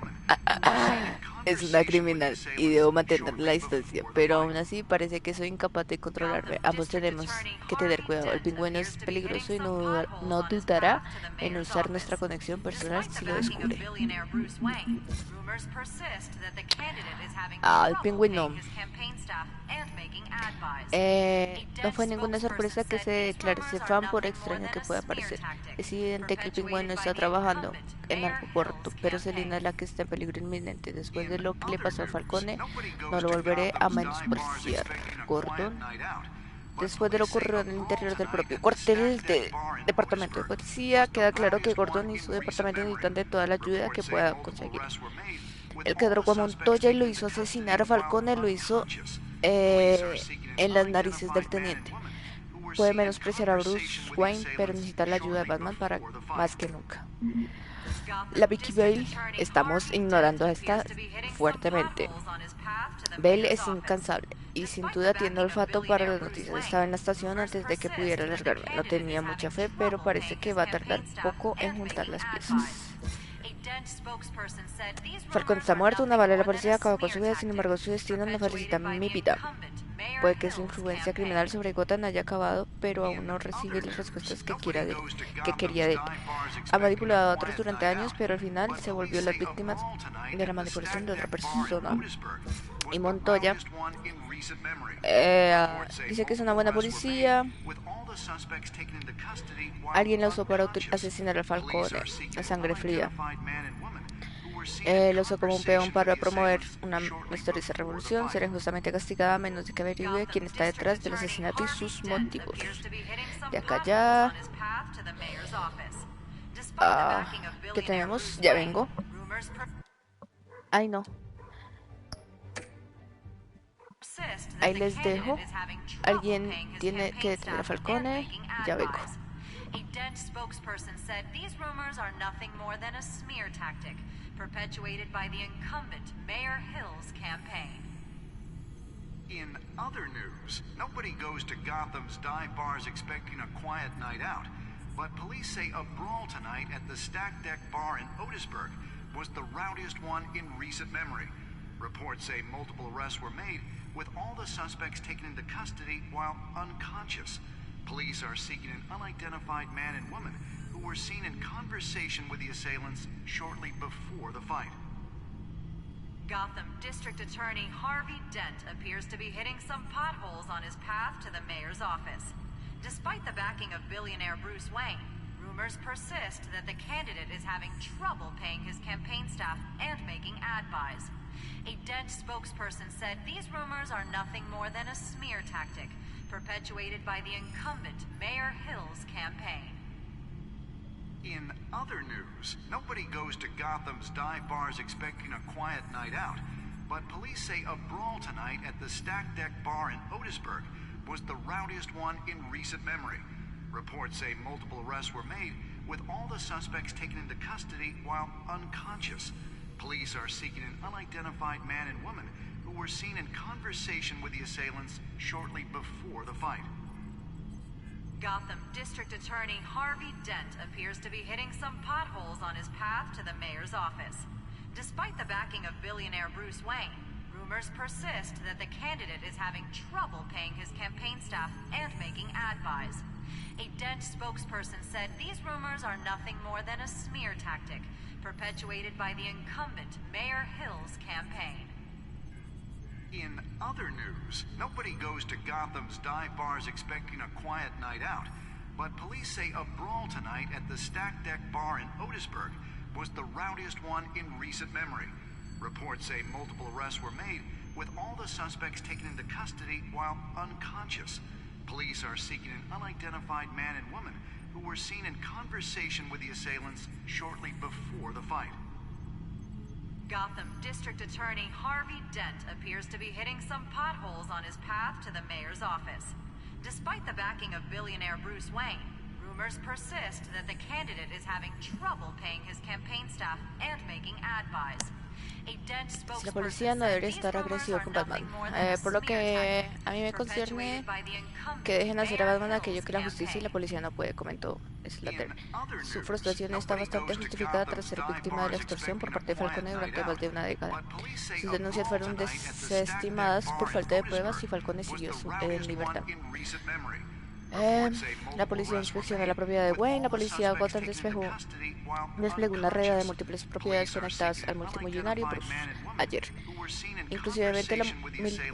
Es una criminal y debo mantener la distancia, pero aún así parece que soy incapaz de controlarme. Ambos tenemos que tener cuidado. El pingüino es peligroso y no dudará en usar nuestra conexión personal si lo descubre. El pingüino. No fue ninguna sorpresa que se declarase fan, por extraño que pueda parecer. Es evidente que el pingüino está trabajando en algo corto, pero Selina es la que está en peligro inminente. Después de lo que le pasó a Falcone, no lo volveré a menospreciar. Gordon. Después de lo ocurrido en el interior del propio cuartel de departamento de policía, queda claro que Gordon y su departamento necesitan de toda la ayuda que pueda conseguir. El que drogó a Montoya y lo hizo asesinar a Falcone lo hizo en las narices del teniente. Puede menospreciar a Bruce Wayne, pero necesita la ayuda de Batman para más que nunca. La Vicky Bale, estamos ignorando a esta fuertemente. Bale es incansable y sin duda tiene olfato para las noticias. Estaba en la estación antes de que pudiera largarme. No tenía mucha fe, pero parece que va a tardar poco en juntar las piezas. Falcone está muerto, una bala de la policía acabó con su vida, sin embargo su destino no felicita mi vida. Puede que su influencia criminal sobre Gotham haya acabado, pero aún no recibe las respuestas que quería de él. Ha manipulado a otros durante años, pero al final se volvió las víctimas de la manipulación de otra persona. Y Montoya dice que es una buena policía. Alguien la usó para asesinar a Falcone a sangre fría. Lo usó como un peón para promover una misteriosa revolución. Será injustamente castigada a menos de que averigüe quién está detrás del asesinato y sus motivos. De acá ya. ¿Qué tenemos? Ya vengo. Ay, no. Ahí les dejo. Alguien tiene que detener a Falcone. Ya vengo. A Dent spokesperson said these rumors are nothing more than a smear tactic perpetuated by the incumbent Mayor Hill's campaign. In other news, nobody goes to Gotham's dive bars expecting a quiet night out, but police say a brawl tonight at the Stack Deck Bar in Otisburg was the rowdiest one in recent memory. Reports say multiple arrests were made, with all the suspects taken into custody while unconscious. Police are seeking an unidentified man and woman who were seen in conversation with the assailants shortly before the fight. Gotham District Attorney Harvey Dent appears to be hitting some potholes on his path to the mayor's office. Despite the backing of billionaire Bruce Wayne, rumors persist that the candidate is having trouble paying his campaign staff and making ad buys. A Dent spokesperson said these rumors are nothing more than a smear tactic, perpetuated by the incumbent Mayor Hill's campaign. In other news, nobody goes to Gotham's dive bars expecting a quiet night out, but police say a brawl tonight at the Stack Deck Bar in Otisburg was the rowdiest one in recent memory. Reports say multiple arrests were made, with all the suspects taken into custody while unconscious. Police are seeking an unidentified man and woman who were seen in conversation with the assailants shortly before the fight. Gotham District Attorney Harvey Dent appears to be hitting some potholes on his path to the mayor's office. Despite the backing of billionaire Bruce Wayne, rumors persist that the candidate is having trouble paying his campaign staff and making ad buys. A Dent spokesperson said these rumors are nothing more than a smear tactic, perpetuated by the incumbent Mayor Hill's campaign. In other news, nobody goes to Gotham's dive bars expecting a quiet night out, but police say a brawl tonight at the Stack Deck Bar in Otisburg was the rowdiest one in recent memory. Reports say multiple arrests were made, with all the suspects taken into custody while unconscious. Police are seeking an unidentified man and woman who were seen in conversation with the assailants shortly before the fight. Gotham District Attorney Harvey Dent appears to be hitting some potholes on his path to the mayor's office. Despite the backing of billionaire Bruce Wayne, rumors persist that the candidate is having trouble paying his campaign staff and making ad buys. Si la policía no debería estar agresivo con Batman, por lo que a mí me concierne que dejen hacer a Batman aquello que la justicia y la policía no puede, comentó Slater. Su frustración está bastante justificada tras ser víctima de la extorsión por parte de Falcone durante más de una década. Sus denuncias fueron desestimadas por falta de pruebas y Falcone siguió en libertad. La policía inspeccionó la propiedad de Wayne. La policía Gotham desplegó una red de múltiples propiedades conectadas al multimillonario Bruce ayer, inclusivemente la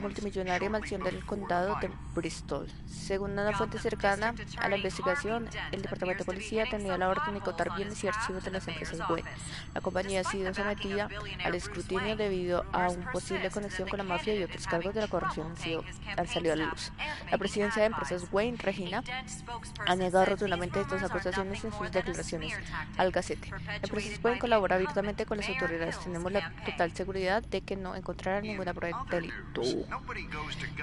multimillonaria mansión del condado de Bristol. Según una fuente cercana a la investigación, el departamento de policía tenía la orden de incautaar bienes y archivos de las empresas Wayne. La compañía ha sido sometida al escrutinio debido a una posible conexión con la mafia y otros cargos de la corrupción han salido a la luz. La presidencia de empresas Wayne, Regina, ha negado rotundamente estas acusaciones en sus declaraciones al Gacete. Empresas Wayne colabora abiertamente con las autoridades. Tenemos la total seguridad de que no encontrarán ninguna prueba de delito.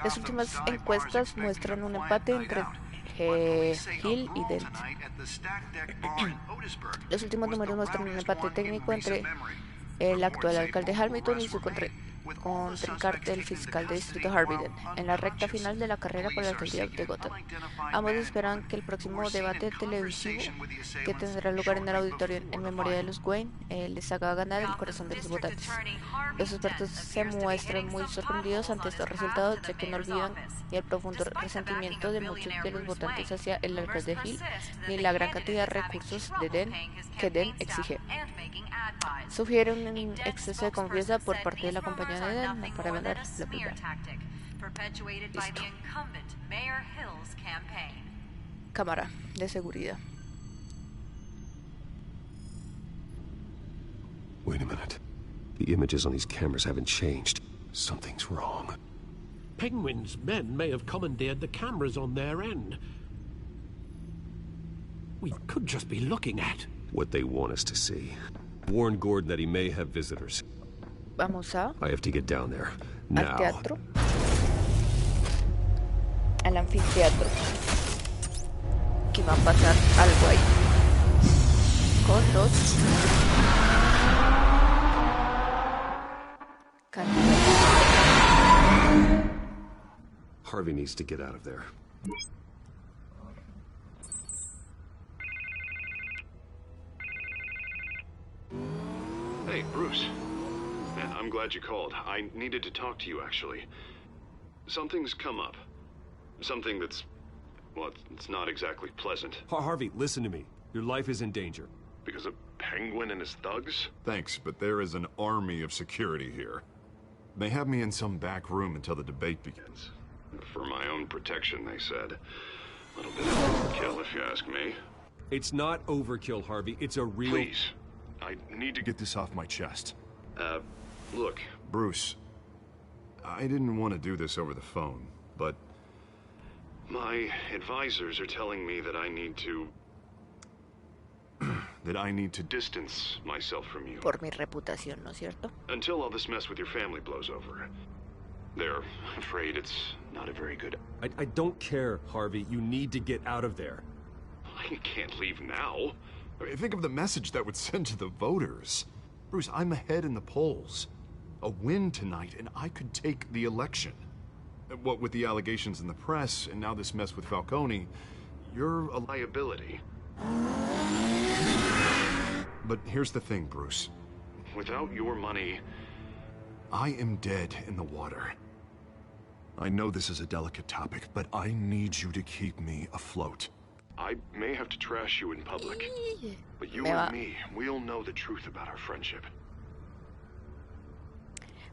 Las últimas encuestas muestran un empate entre Hill y Dent. Los últimos números muestran un empate técnico entre el actual alcalde Hamilton y su contrincante, el fiscal de distrito Harvey Dent, en la recta final de la carrera por la alcaldía de Gotham. Ambos esperan que el próximo debate televisivo que tendrá lugar en el auditorio en memoria de los Wayne les haga ganar el corazón de los votantes. Los expertos se muestran muy sorprendidos ante estos resultados, ya que no olvidan ni el profundo resentimiento de muchos de los votantes hacia el alcalde Hill, ni la gran cantidad de recursos que Dent exige. Sugiere un exceso de confianza por parte de la compañía de Dent para ganar la primera. Listo. Cámara de seguridad. Wait a minute. The images on these cameras haven't changed. Something's wrong. Penguin's men may have commandeered the cameras on their end. We could just be looking at what they want us to see. Warn Gordon that he may have visitors. Vamos a... I have to get down there. Now. Al teatro. Al anfiteatro. Que va a pasar algo ahí. Con los... candidatos. Harvey needs to get out of there. Hey, Bruce. Man, I'm glad you called. I needed to talk to you, actually. Something's come up. Something that's... well, it's not exactly pleasant. Harvey, listen to me. Your life is in danger. Because of Penguin and his thugs? Thanks, but there is an army of security here. They have me in some back room until the debate begins. For my own protection, they said. A little bit of overkill, if you ask me. It's not overkill, Harvey. It's a real... Please. I need to get this off my chest. Look, Bruce. I didn't want to do this over the phone, but... my advisors are telling me that I need to... that I need to distance myself from you. Por mi reputación, ¿no es cierto? Until all this mess with your family blows over. They're afraid it's not a very good... I don't care, Harvey. You need to get out of there. I can't leave now. I mean, think of the message that would send to the voters. Bruce, I'm ahead in the polls. A win tonight, and I could take the election. What with the allegations in the press, and now this mess with Falcone, you're a liability. But here's the thing, Bruce. Without your money, I am dead in the water. I know this is a delicate topic, but I need you to keep me afloat. I may have to trash you in public, but you and me, we'll know the truth about our friendship.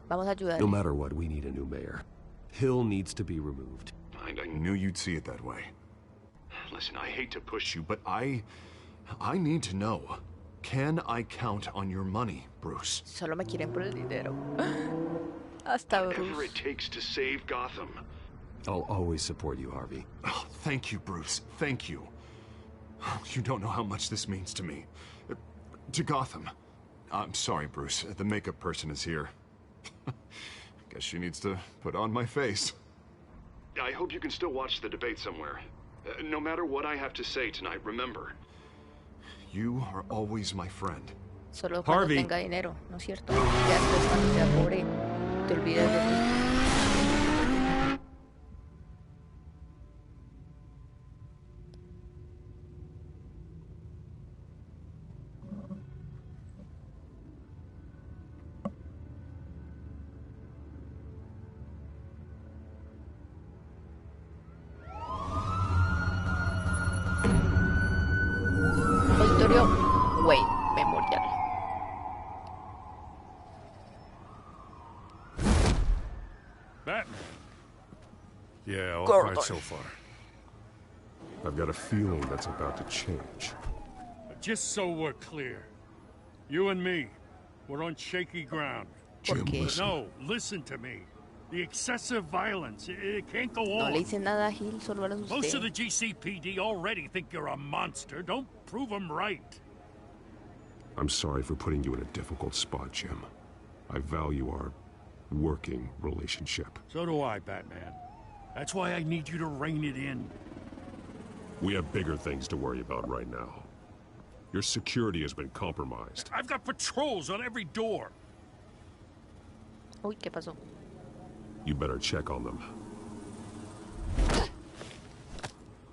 Vamos a ayudar. No matter what, we need a new mayor. Hill needs to be removed. I knew you'd see it that way. Listen, I hate to push you, but I need to know. Can I count on your money, Bruce? Solo me quieren por el dinero. Hasta Bruce. Whatever it takes to save Gotham. I'll always support you, Harvey. Oh, thank you, Bruce. Thank you. You don't know how much this means to me. To Gotham. I'm sorry, Bruce. The makeup person is here. Guess she needs to put on my face. I hope you can still watch the debate somewhere. No matter what I have to say tonight, remember. You are always my friend. Solo cuando tenga dinero, ¿no es cierto? Ya después cuando sea pobre, te olvidas de ti. Yeah, all right so far. I've got a feeling that's about to change. Just so we're clear, you and me, we're on shaky ground. Jim, listen. No, listen to me. The excessive violence, it can't go No on. le hice nada a Gil, solo a usted. Most of the GCPD already think you're a monster. Don't prove them right. I'm sorry for putting you in a difficult spot, Jim. I value our working relationship. So do I, Batman. That's why I need you to rein it in. We have bigger things to worry about right now. Your security has been compromised. I've got patrols on every door. Uy, ¿qué pasó? You better check on them.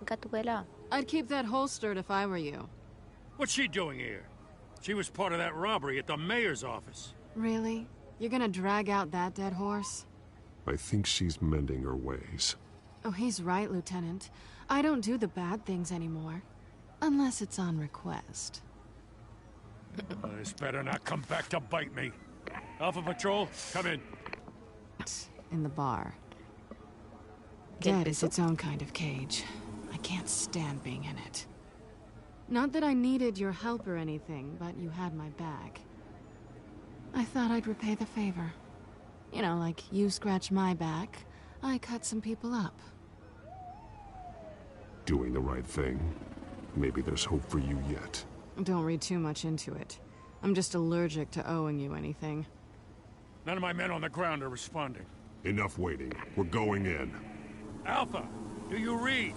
Gatubela. I'd keep that holstered if I were you. What's she doing here? She was part of that robbery at the mayor's office. Really? You're gonna drag out that dead horse? I think she's mending her ways. Oh, he's right, Lieutenant. I don't do the bad things anymore. Unless it's on request. This better not come back to bite me. Alpha Patrol, come in. In the bar. Dead is its own kind of cage. I can't stand being in it. Not that I needed your help or anything, but you had my back. I thought I'd repay the favor. You know, like you scratch my back, I cut some people up. Doing the right thing. Maybe there's hope for you yet. Don't read too much into it. I'm just allergic to owing you anything. None of my men on the ground are responding. Enough waiting. We're going in. Alpha, do you read?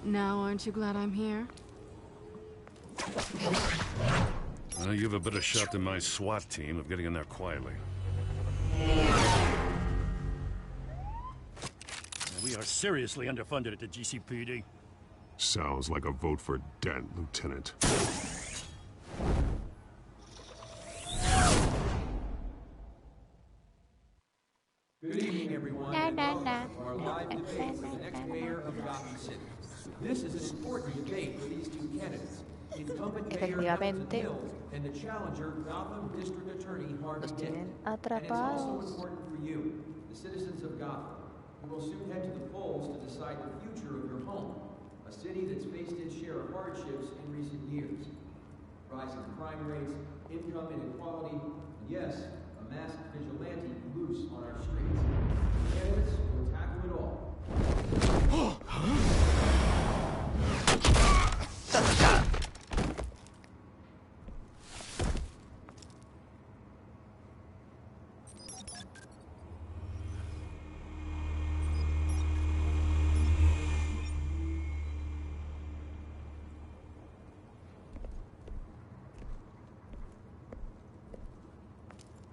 Now, aren't you glad I'm here? You have a better shot than my SWAT team of getting in there quietly. We We are seriously underfunded at the GCPD. Sounds like a vote for Dent, Lieutenant. Good evening, everyone. Welcome to our live debate for the next mayor of Gotham City. This is an important debate for these two candidates. Incumbent Mayor Milton Mills and the challenger Gotham District Attorney Harvey Dent. And it's also important for you, the citizens of Gotham, who will soon head to the polls to decide the future of your home, a city that's faced its share of hardships in recent years. Rising crime rates, income inequality, and yes, a masked vigilante loose on our streets. Candidates will tackle it all.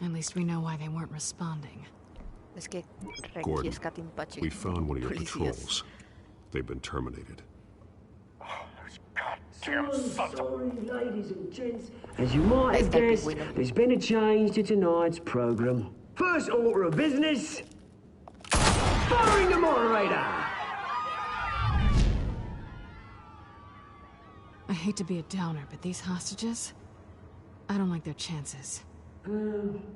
At least we know why they weren't responding. Es que Gordon, we found one of your patrols. They've been terminated. So sorry, ladies and gents. As you might have guessed, there's been a change to tonight's program. First order of business, firing the moderator. I hate to be a downer, but these hostages, I don't like their chances.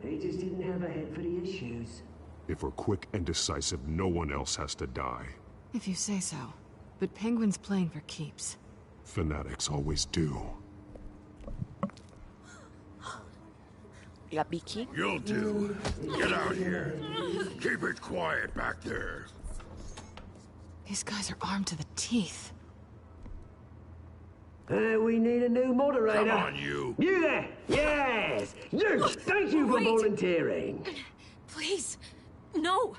He just didn't have a head for the issues. If we're quick and decisive, no one else has to die. If you say so. But Penguin's playing for keeps. Fanatics always do. La Vicky? You'll do. Get out here. Keep it quiet back there. These guys are armed to the teeth. We need a new moderator. Come on, you. You there? Yes. You. Thank you for volunteering. Please. No.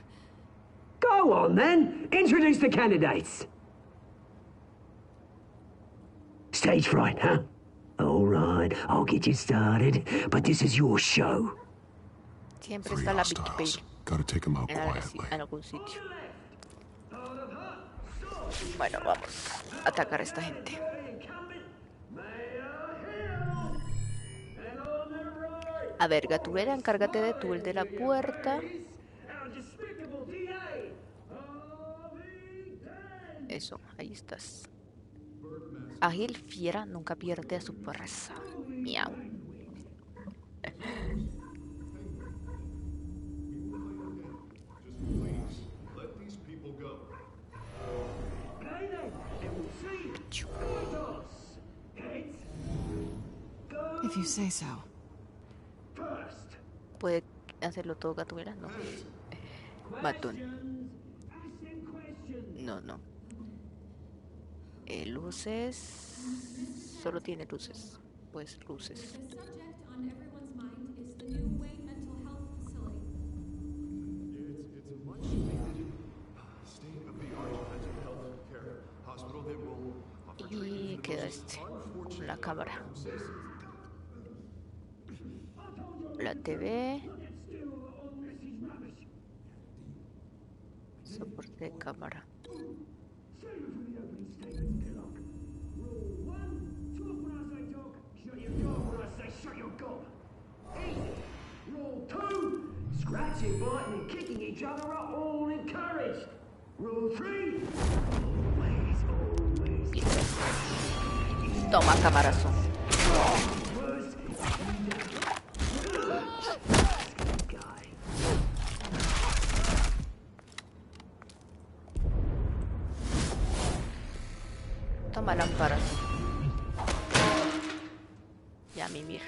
Go on, then. Introduce the candidates. Stage fright, huh? All right, I'll get you started, but this is your show. Siempre está la Vicky Page. Gotta take him out quietly. En algún sitio. Bueno, vamos a atacar a esta gente. A ver, Gatubera, encárgate de tú, el de la puerta. Eso, ahí estás. Ágil, fiera, nunca pierde a su fuerza. Miau. If you say so. ¿Puede hacerlo todo Gatubera? No. Matón. No, no. Luces. Solo tiene luces. Pues luces. Y queda la cámara. La TV. Soporte de cámara. Rule 2, scratching, biting, and kicking each other are all encouraged. Rule 3, always. Toma, camarazo. Toma lámparas. Ya, mimir.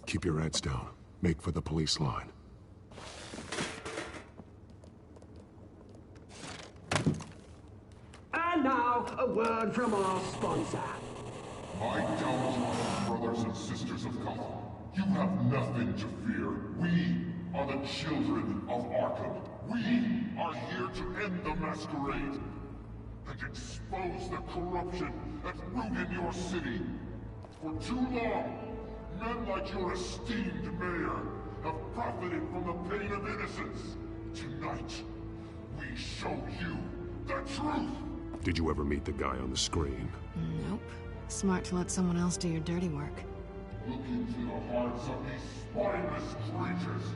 Keep your heads down. Make for the police line. And now, a word from our sponsor. My gallant brothers and sisters of Gotham, you have nothing to fear. We are the children of Arkham. We are here to end the masquerade. and expose the corruption at root in your city. For too long, men like your esteemed mayor have profited from the pain of innocence. Tonight, we show you the truth! Did you ever meet the guy on the screen? Nope. Smart to let someone else do your dirty work. Look into the hearts of these spineless creatures.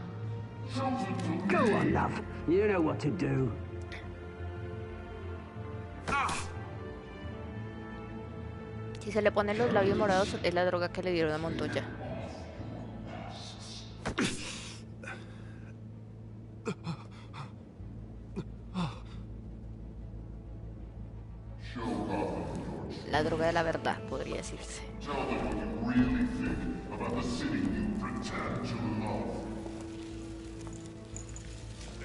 Chosen to Go lead. on, love. You know what to do. Si se le ponen los labios morados, es la droga que le dieron a Montoya. La droga de la verdad, podría decirse. Tell them what you really think about the city you pretend to love.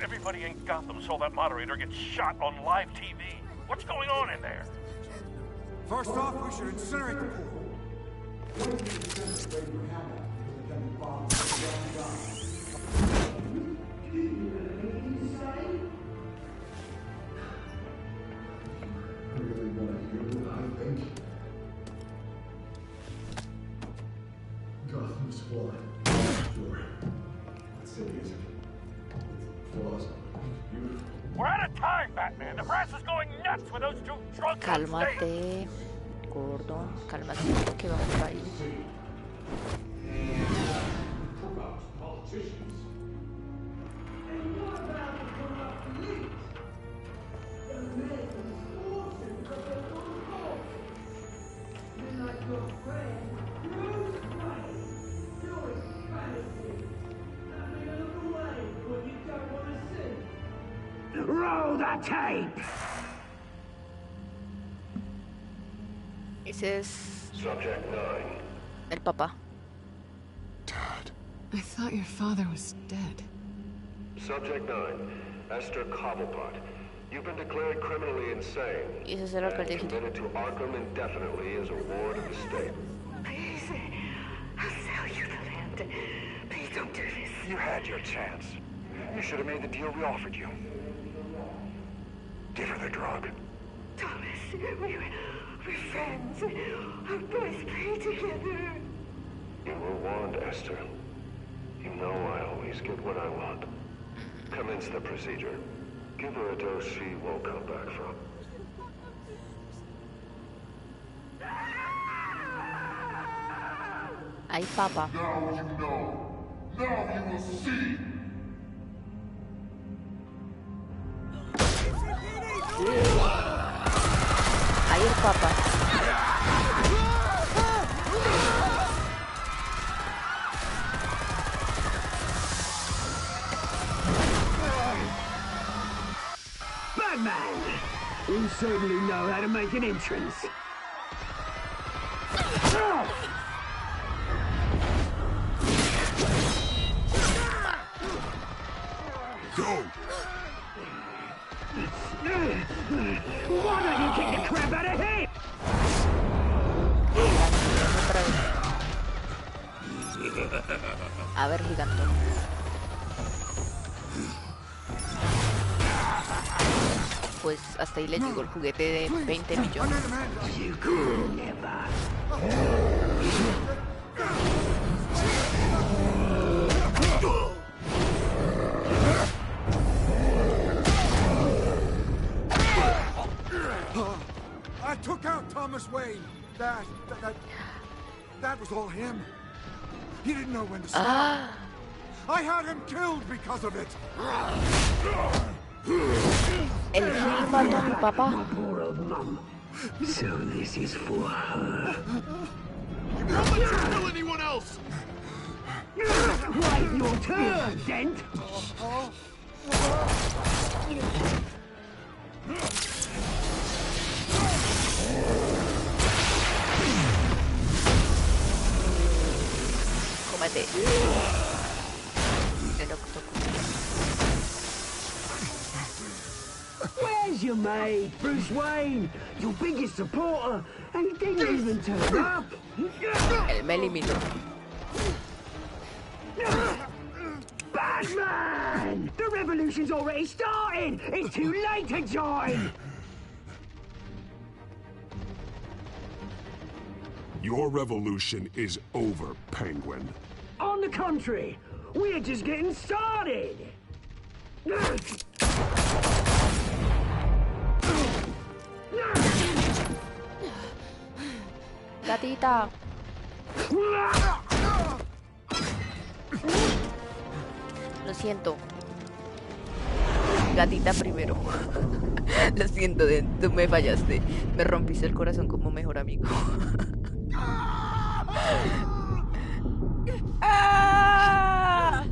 Everybody in Gotham saw that moderator get shot on live TV. What's going on in there? First off, we should incinerate the pool. Gotham's flawed. Sure. What city is it? Flaws. Beautiful. We're out of time, Batman. The press is going nuts with those two drunks on stage. Cálmate, Gordon. Cálmate, que vamos por ahí. Corrupt politicians. And what about the corrupt elite? The men forces of their own cause. Men like your friend, Bruce Wayne, doing fantasy. Having a look away when you don't want to see. Roll the tape! Ese es Subject 9. el papá. I thought your father was dead. Subject 9, Esther Cobblepot. You've been declared criminally insane. Y ese es el alcalde. And committed to Arkham indefinitely as a ward of the state. Please, I'll sell you the land. Please don't do this. You had your chance. You should have made the deal we offered you. Give her the drug. Thomas, we're friends. Our boys play together. You were warned, Esther. You know I always get what I want. Commence the procedure. Give her a dose she won't come back from. Ay, papá. Now you know. Now you will see. Ay, el papá. Batman! You certainly know how to make an entrance. Go! Why don't you kick the crap out of him? A ver, gigantón. Pues hasta ahí le llegó el juguete de 20 millones. I took out Thomas Wayne. That was all him. He didn't know when to stop. I had him killed because of it. El Gil mató a mi papá. Poor old mum. So this is for her. Don't let you kill anyone else! Right, your turn, Dent. Cómete. El octopus. Where's your mate, Bruce Wayne? Your biggest supporter, and he didn't even turn up. Él me eliminó. Batman! The revolution's already started! It's too late to join! Your revolution is over, Penguin. On the contrary, we're just getting started. Gatita. Lo siento. Gatita primero. Lo siento, tú me fallaste. Me rompiste el corazón como mejor amigo. ¡Ah!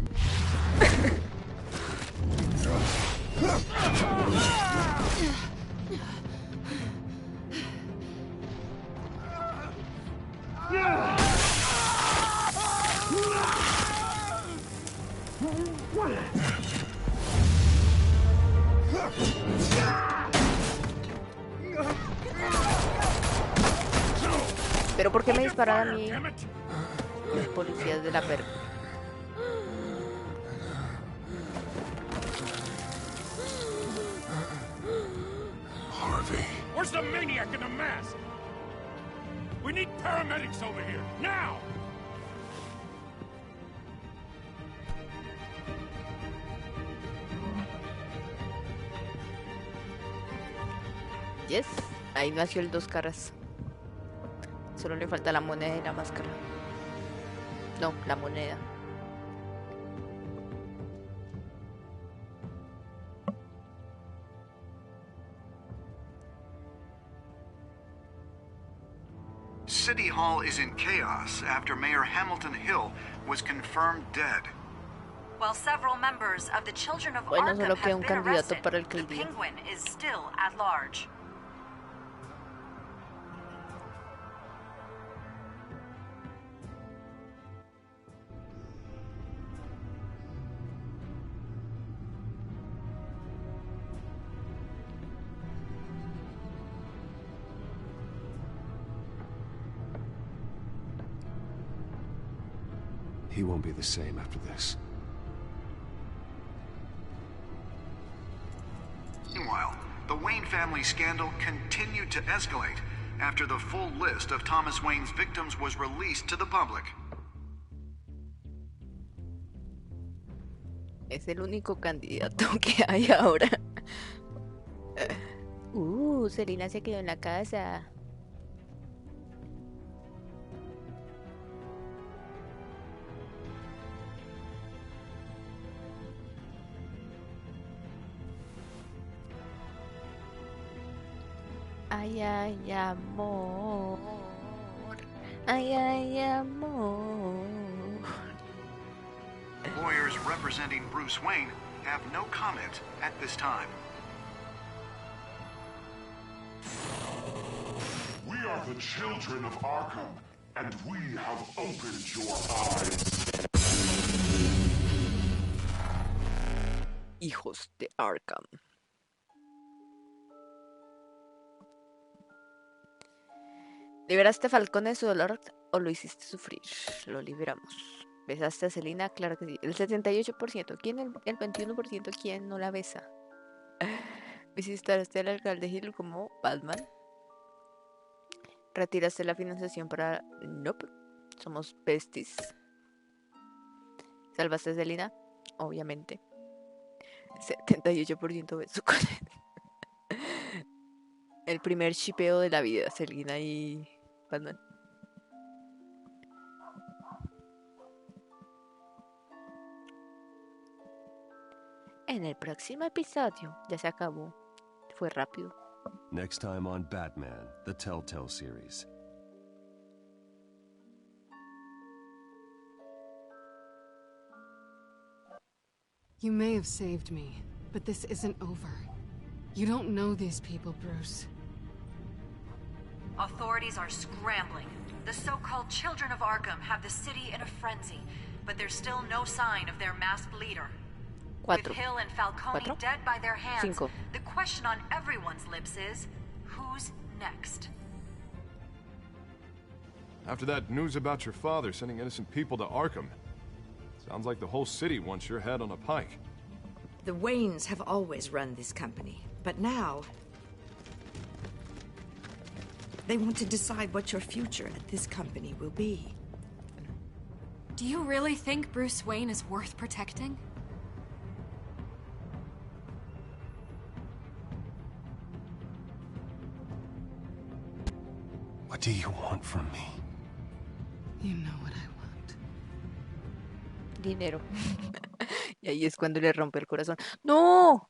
¿Pero por qué me disparan a mí? Los policías de la perra. Harvey. Where's the maniac in the mask? We need paramedics over here, now! Yes, ahí nació el dos caras. Solo le falta la moneda y la máscara. No, la moneda. City Hall is in chaos after Mayor Hamilton Hill was confirmed dead. While several members of the Children of Bueno, Arkham solo queda have un been candidato arrested, para the alcaldía. Penguin is still at large. He won't be the same after this. Meanwhile, the Wayne family scandal continued to escalate after the full list of Thomas Wayne's victims was released to the public. Es el único candidato que hay ahora. Selina se quedó en la casa. Ay, ay, amor. Ay, ay, amor. Lawyers representing Bruce Wayne have no comment at this time. We are the children of Arkham, and we have opened your eyes. Hijos de Arkham. ¿Liberaste a Falcone de su dolor o lo hiciste sufrir? Lo liberamos. ¿Besaste a Selina? Claro que sí. El 78%. ¿Quién? El 21%. ¿Quién no la besa? ¿Visitaste al alcalde Hill como Batman? ¿Retiraste la financiación para...? Nope. Somos besties. ¿Salvaste a Selina? Obviamente. 78% beso con él. El primer shipeo de la vida. Selina y Batman. En el próximo episodio. Ya se acabó. Fue rápido. Next time on Batman, the Telltale series. You may have saved me, but this isn't over. You don't know these people, Bruce. Authorities are scrambling. The so-called Children of Arkham have the city in a frenzy, but there's still no sign of their masked leader. With Hill and Falcone dead by their hands, the question on everyone's lips is, who's next? After that news about your father sending innocent people to Arkham, sounds like the whole city wants your head on a pike. The Waynes have always run this company, but now... They want to decide what your future at this company will be. Do you really think Bruce Wayne is worth protecting? What do you want from me? You know what I want. Dinero. Y ahí es cuando le rompe el corazón. ¡No!